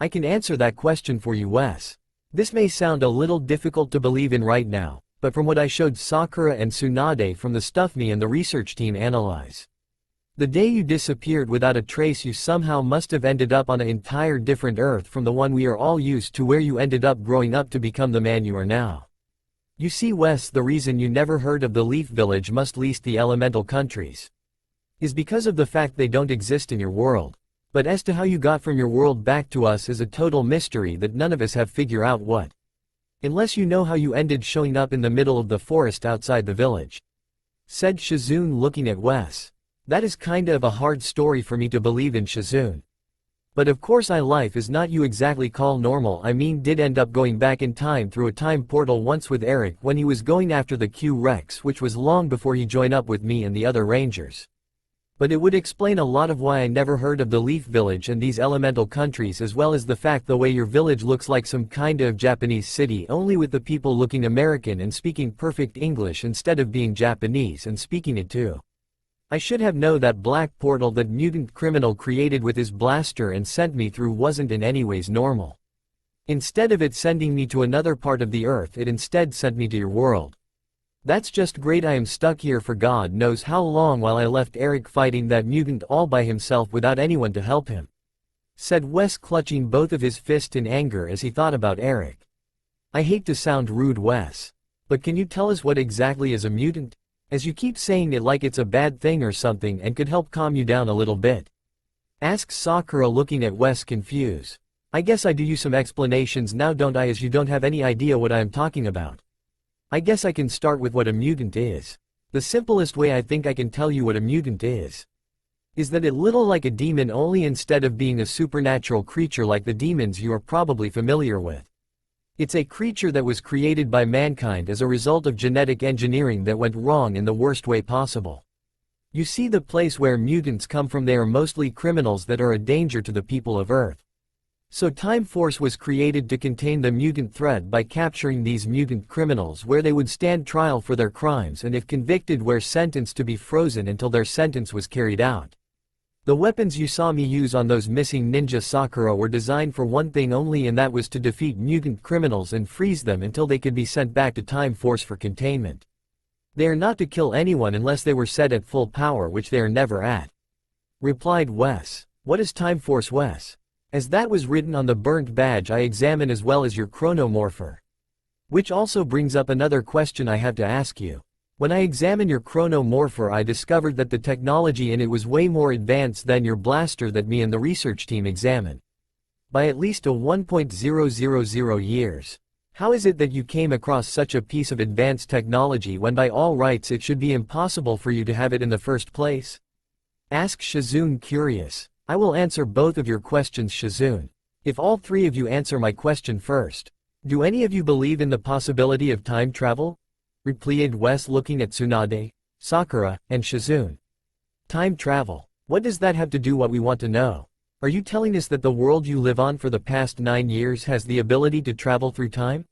I can answer that question for you, Wes. This may sound a little difficult to believe in right now, but from what I showed Sakura and Tsunade from the stuff me and the research team analyze. The day you disappeared without a trace, you somehow must have ended up on an entire different Earth from the one we are all used to, where you ended up growing up to become the man you are now. You see, Wes, the reason you never heard of the Leaf Village, must least the elemental countries, is because of the fact they don't exist in your world. But as to how you got from your world back to us is a total mystery that none of us have figured out what. Unless you know how you ended showing up in the middle of the forest outside the village. Said Shizune, looking at Wes. That is kinda of a hard story for me to believe in, Shizune. But of course my life is not you exactly call normal. I mean, did end up going back in time through a time portal once with Eric when he was going after the Q-Rex, which was long before he joined up with me and the other rangers. But it would explain a lot of why I never heard of the Leaf Village and these elemental countries, as well as the fact the way your village looks like some kinda of Japanese city, only with the people looking American and speaking perfect English instead of being Japanese and speaking it too. I should have known that black portal that mutant criminal created with his blaster and sent me through wasn't in any ways normal. Instead of it sending me to another part of the earth, it instead sent me to your world. That's just great. I am stuck here for God knows how long while I left Eric fighting that mutant all by himself without anyone to help him. Said Wes, clutching both of his fists in anger as he thought about Eric. I hate to sound rude, Wes, but can you tell us what exactly is a mutant? As you keep saying it like it's a bad thing or something and could help calm you down a little bit. Asks Sakura, looking at Wes confused. I guess I do you some explanations now, don't I, as you don't have any idea what I am talking about. I guess I can start with what a mutant is. The simplest way I think I can tell you what a mutant is that it little like a demon, only instead of being a supernatural creature like the demons you are probably familiar with, It's a creature that was created by mankind as a result of genetic engineering that went wrong in the worst way possible. You see, the place where mutants come from, they are mostly criminals that are a danger to the people of Earth. So Time Force was created to contain the mutant threat by capturing these mutant criminals where they would stand trial for their crimes, and if convicted were sentenced to be frozen until their sentence was carried out. The weapons you saw me use on those missing ninja Sakura were designed for one thing only, and that was to defeat mutant criminals and freeze them until they could be sent back to Time Force for containment. They are not to kill anyone unless they were set at full power, which they are never at. Replied Wes. What is Time Force, Wes? As that was written on the burnt badge I examine, as well as your chronomorpher. Which also brings up another question I have to ask you. When I examined your chronomorpher, I discovered that the technology in it was way more advanced than your blaster that me and the research team examined. By at least a 1.000 years. How is it that you came across such a piece of advanced technology when by all rights it should be impossible for you to have it in the first place? Asked Shizune, curious. I will answer both of your questions, Shizune. If all three of you answer my question first. Do any of you believe in the possibility of time travel? Replied Wes, looking at Tsunade, Sakura, and Shizune. Time travel. What does that have to do what we want to know? Are you telling us that the world you live on for the past 9 years has the ability to travel through time?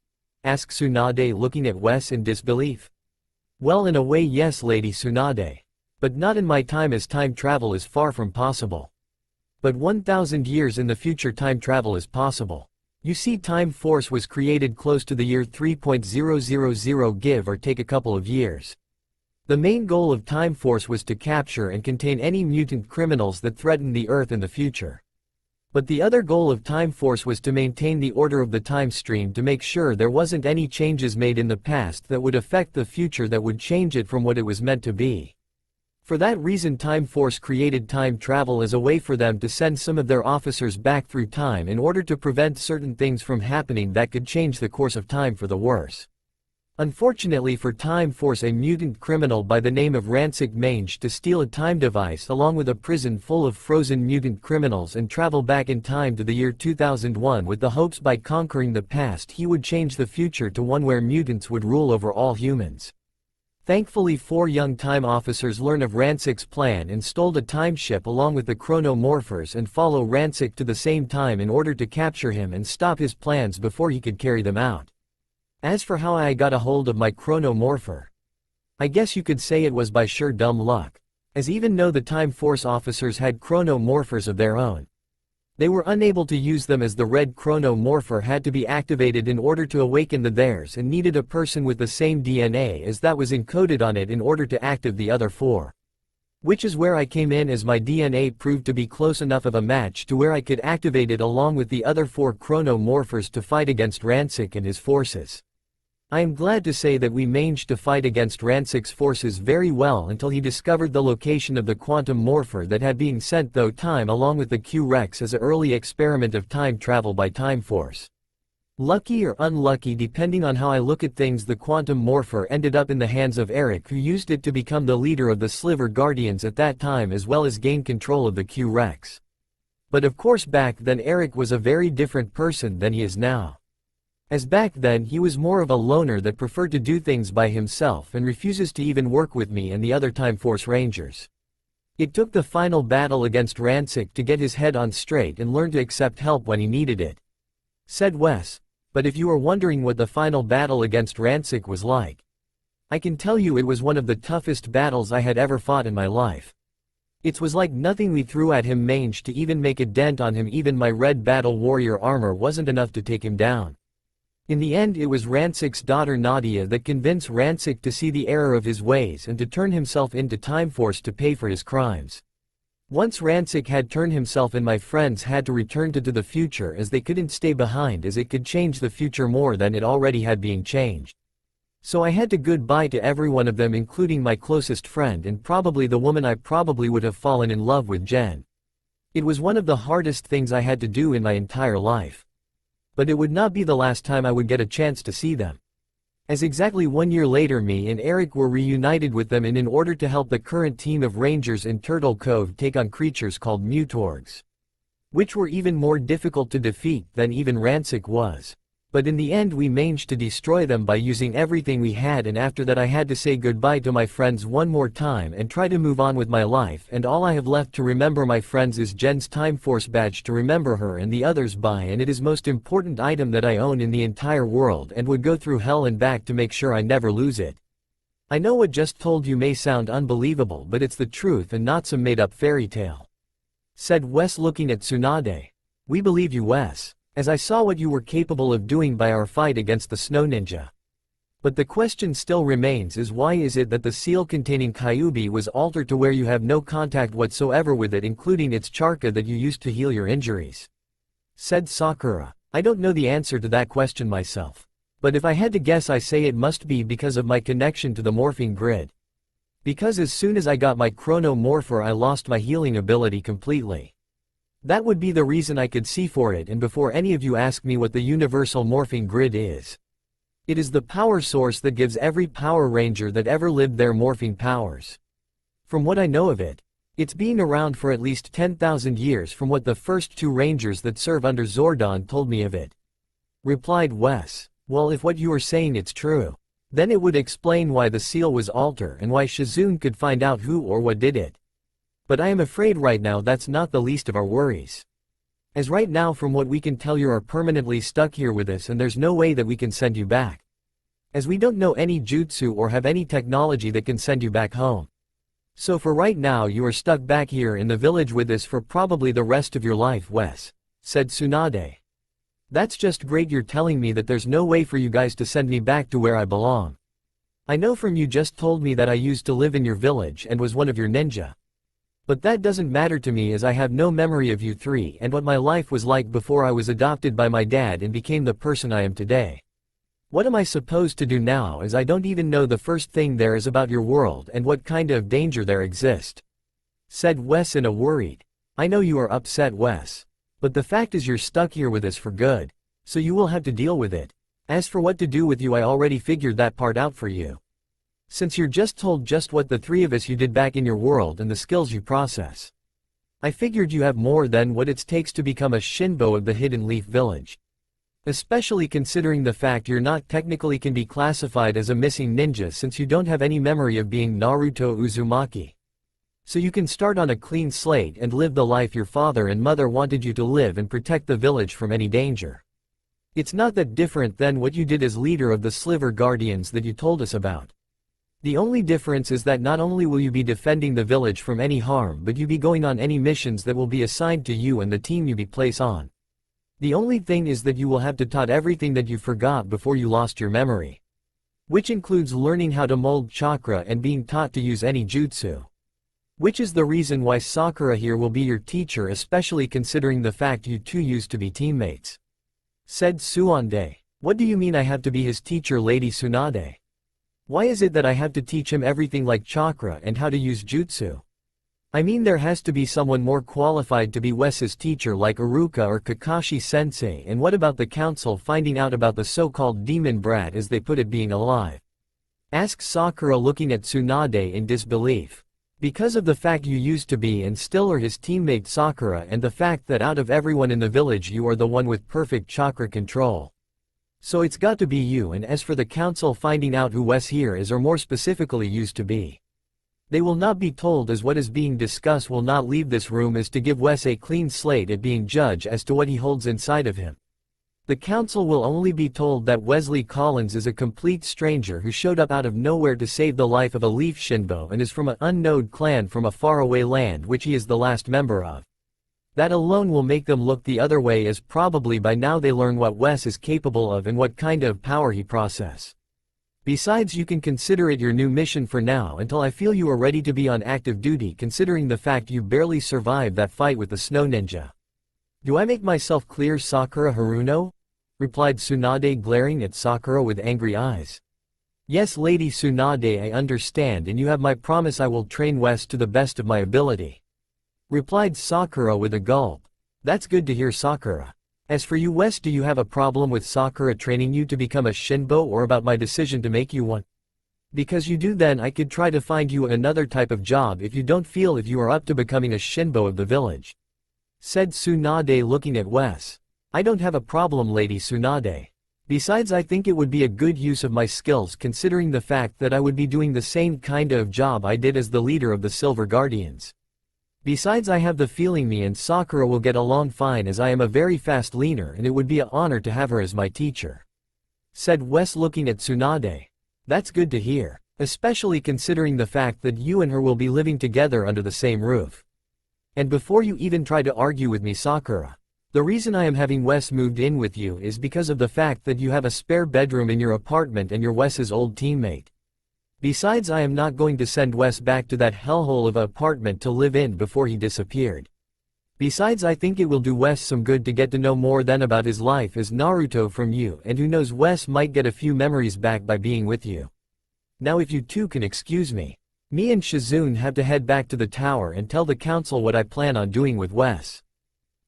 Asked Tsunade, looking at Wes in disbelief. Well, in a way yes, Lady Tsunade. But not in my time, as time travel is far from possible. But 1,000 years in the future time travel is possible. You see, Time Force was created close to the year 3.000, give or take a couple of years. The main goal of Time Force was to capture and contain any mutant criminals that threatened the Earth in the future. But the other goal of Time Force was to maintain the order of the time stream, to make sure there wasn't any changes made in the past that would affect the future that would change it from what it was meant to be. For that reason, Time Force created time travel as a way for them to send some of their officers back through time in order to prevent certain things from happening that could change the course of time for the worse. Unfortunately for Time Force, a mutant criminal by the name of Rancic managed to steal a time device along with a prison full of frozen mutant criminals and travel back in time to the year 2001 with the hopes by conquering the past he would change the future to one where mutants would rule over all humans. Thankfully, 4 young time officers learn of Rancic's plan and stole a time ship along with the chronomorphers and follow Rancic to the same time in order to capture him and stop his plans before he could carry them out. As for how I got a hold of my chronomorpher, I guess you could say it was by sheer dumb luck, as even though the Time Force officers had chronomorphers of their own, they were unable to use them, as the red chronomorpher had to be activated in order to awaken the theirs and needed a person with the same DNA as that was encoded on it in order to activate the other 4. Which is where I came in, as my DNA proved to be close enough of a match to where I could activate it along with the other 4 chronomorphers to fight against Rancic and his forces. I am glad to say that we managed to fight against Rancic's forces very well until he discovered the location of the quantum morpher that had been sent through time along with the Q-Rex as an early experiment of time travel by Time Force. Lucky or unlucky, depending on how I look at things, the quantum morpher ended up in the hands of Eric, who used it to become the leader of the Sliver Guardians at that time as well as gain control of the Q-Rex. But of course back then Eric was a very different person than he is now. As back then he was more of a loner that preferred to do things by himself and refuses to even work with me and the other Time Force Rangers. It took the final battle against Rancic to get his head on straight and learn to accept help when he needed it. Said Wes, but if you are wondering what the final battle against Rancic was like, I can tell you it was one of the toughest battles I had ever fought in my life. It was like nothing we threw at him managed to even make a dent on him. Even my red battle warrior armor wasn't enough to take him down. In the end, it was Rancic's daughter Nadia that convinced Rancic to see the error of his ways and to turn himself into Time Force to pay for his crimes. Once Rancic had turned himself in, my friends had to return to the future, as they couldn't stay behind, as it could change the future more than it already had been changed. So I had to goodbye to every one of them, including my closest friend and probably the woman I probably would have fallen in love with, Jen. It was one of the hardest things I had to do in my entire life. But it would not be the last time I would get a chance to see them. As exactly 1 year later, me and Eric were reunited with them in order to help the current team of Rangers in Turtle Cove take on creatures called Mutorgs, which were even more difficult to defeat than even Rancic was. But in the end we managed to destroy them by using everything we had, and after that I had to say goodbye to my friends one more time and try to move on with my life, and all I have left to remember my friends is Jen's Time Force badge to remember her and the others by, and it is most important item that I own in the entire world and would go through hell and back to make sure I never lose it. I know what just told you may sound unbelievable, but it's the truth and not some made up fairy tale. Said Wes looking at Tsunade. We believe you, Wes, as I saw what you were capable of doing by our fight against the Snow Ninja. But the question still remains is why is it that the seal containing Kyuubi was altered to where you have no contact whatsoever with it, including its charka that you used to heal your injuries? Said Sakura. I don't know the answer to that question myself. But if I had to guess, I say it must be because of my connection to the morphing grid. Because as soon as I got my Chrono Morpher I lost my healing ability completely. That would be the reason I could see for it. And before any of you ask me what the universal morphing grid is, it is the power source that gives every Power Ranger that ever lived their morphing powers. From what I know of it, it's been around for at least 10,000 years from what the first two Rangers that serve under Zordon told me of it. Replied Wes. Well, if what you are saying it's true, then it would explain why the seal was altered and why Shizune could find out who or what did it. But I am afraid right now that's not the least of our worries. As right now from what we can tell you are permanently stuck here with us and there's no way that we can send you back. As we don't know any jutsu or have any technology that can send you back home. So for right now you are stuck back here in the village with us for probably the rest of your life, Wes. Said Tsunade. That's just great, you're telling me that there's no way for you guys to send me back to where I belong. I know from you just told me that I used to live in your village and was one of your ninja. But that doesn't matter to me as I have no memory of you three and what my life was like before I was adopted by my dad and became the person I am today. What am I supposed to do now as I don't even know the first thing there is about your world and what kind of danger there exists? Said Wes in a worried. I know you are upset, Wes. But the fact is you're stuck here with us for good. So you will have to deal with it. As for what to do with you, I already figured that part out for you. Since you're just told just what the three of us you did back in your world and the skills you process. I figured you have more than what it takes to become a Shinbo of the Hidden Leaf Village. Especially considering the fact you're not technically can be classified as a missing ninja since you don't have any memory of being Naruto Uzumaki. So you can start on a clean slate and live the life your father and mother wanted you to live and protect the village from any danger. It's not that different than what you did as leader of the Sliver Guardians that you told us about. The only difference is that not only will you be defending the village from any harm, but you be going on any missions that will be assigned to you and the team you be placed on. The only thing is that you will have to taught everything that you forgot before you lost your memory. Which includes learning how to mold chakra and being taught to use any jutsu. Which is the reason why Sakura here will be your teacher, especially considering the fact you two used to be teammates. Said Suande. What do you mean I have to be his teacher, Lady Tsunade? Why is it that I have to teach him everything like chakra and how to use jutsu? I mean there has to be someone more qualified to be Wes's teacher like Iruka or Kakashi Sensei, and what about the council finding out about the so-called demon brat as they put it being alive? Asks Sakura looking at Tsunade in disbelief. Because of the fact you used to be and still are his teammate Sakura, and the fact that out of everyone in the village you are the one with perfect chakra control. So it's got to be you, and as for the council finding out who Wes here is or more specifically used to be. They will not be told as what is being discussed will not leave this room as to give Wes a clean slate at being judged as to what he holds inside of him. The council will only be told that Wesley Collins is a complete stranger who showed up out of nowhere to save the life of a Leaf Shinbo and is from an unknown clan from a faraway land which he is the last member of. That alone will make them look the other way, as probably by now they learn what Wes is capable of and what kind of power he possesses. Besides, you can consider it your new mission for now until I feel you are ready to be on active duty, considering the fact you barely survived that fight with the Snow Ninja. Do I make myself clear, Sakura Haruno? Replied Tsunade, glaring at Sakura with angry eyes. Yes, Lady Tsunade, I understand, and you have my promise I will train Wes to the best of my ability. Replied Sakura with a gulp. That's good to hear, Sakura. As for you, Wes, do you have a problem with Sakura training you to become a Shinbo, or about my decision to make you one? Because you do, then I could try to find you another type of job if you don't feel if you are up to becoming a Shinbo of the village. Said Tsunade looking at Wes. I don't have a problem, Lady Tsunade. Besides, I think it would be a good use of my skills considering the fact that I would be doing the same kinda of job I did as the leader of the Silver Guardians. Besides, I have the feeling me and Sakura will get along fine as I am a very fast learner and it would be an honor to have her as my teacher," said Wes looking at Tsunade. "That's good to hear, especially considering the fact that you and her will be living together under the same roof. And before you even try to argue with me, Sakura, the reason I am having Wes moved in with you is because of the fact that you have a spare bedroom in your apartment and you're Wes's old teammate. Besides, I am not going to send Wes back to that hellhole of an apartment to live in before he disappeared. Besides, I think it will do Wes some good to get to know more than about his life as Naruto from you, and who knows, Wes might get a few memories back by being with you. Now if you two can excuse me. Me and Shizune have to head back to the tower and tell the council what I plan on doing with Wes,"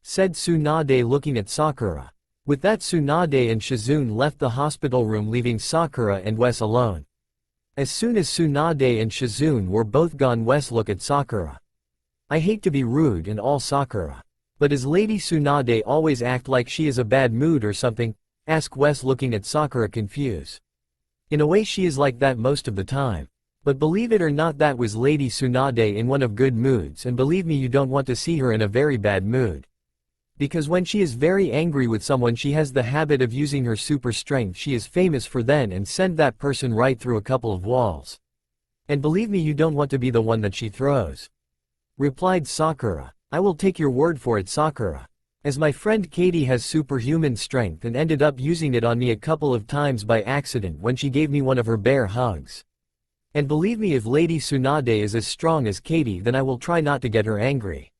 said Tsunade looking at Sakura. With that, Tsunade and Shizune left the hospital room, leaving Sakura and Wes alone. As soon as Tsunade and Shizune were both gone, Wes looked at Sakura. "I hate to be rude and all, Sakura, but does Lady Tsunade always act like she is a bad mood or something?" asked Wes looking at Sakura confused. "In a way she is like that most of the time. But believe it or not, that was Lady Tsunade in one of good moods, and believe me, you don't want to see her in a very bad mood. Because when she is very angry with someone, she has the habit of using her super strength she is famous for then and send that person right through a couple of walls. And believe me, you don't want to be the one that she throws," replied Sakura. "I will take your word for it, Sakura, as my friend Katie has superhuman strength and ended up using it on me a couple of times by accident when she gave me one of her bear hugs. And believe me, if Lady Tsunade is as strong as Katie, then I will try not to get her angry,"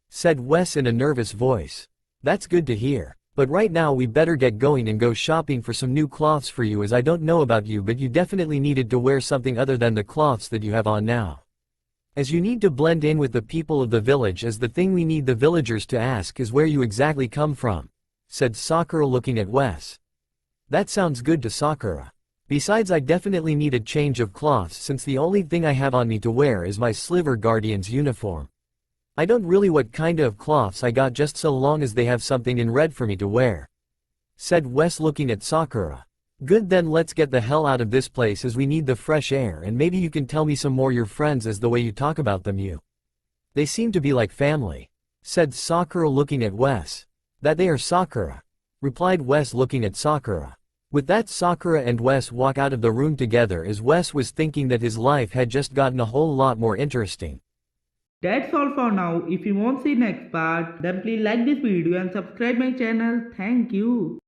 said Wes in a nervous voice. "That's good to hear. But right now we better get going and go shopping for some new cloths for you, as I don't know about you, but you definitely needed to wear something other than the cloths that you have on now. As you need to blend in with the people of the village, as the thing we need the villagers to ask is where you exactly come from," said Sakura looking at Wes. "That sounds good to Sakura. Besides, I definitely need a change of cloths since the only thing I have on me to wear is my Silver Guardian's uniform. I don't really what kinda of cloths I got, just so long as they have something in red for me to wear," said Wes looking at Sakura. "Good, then let's get the hell out of this place as we need the fresh air, and maybe you can tell me some more your friends, as the way you talk about them, they seem to be like family," said Sakura looking at Wes. "That they are, Sakura," replied Wes looking at Sakura. With that, Sakura and Wes walk out of the room together as Wes was thinking that his life had just gotten a whole lot more interesting. That's all for now. If you want to see next part, then please like this video and subscribe my channel. Thank you.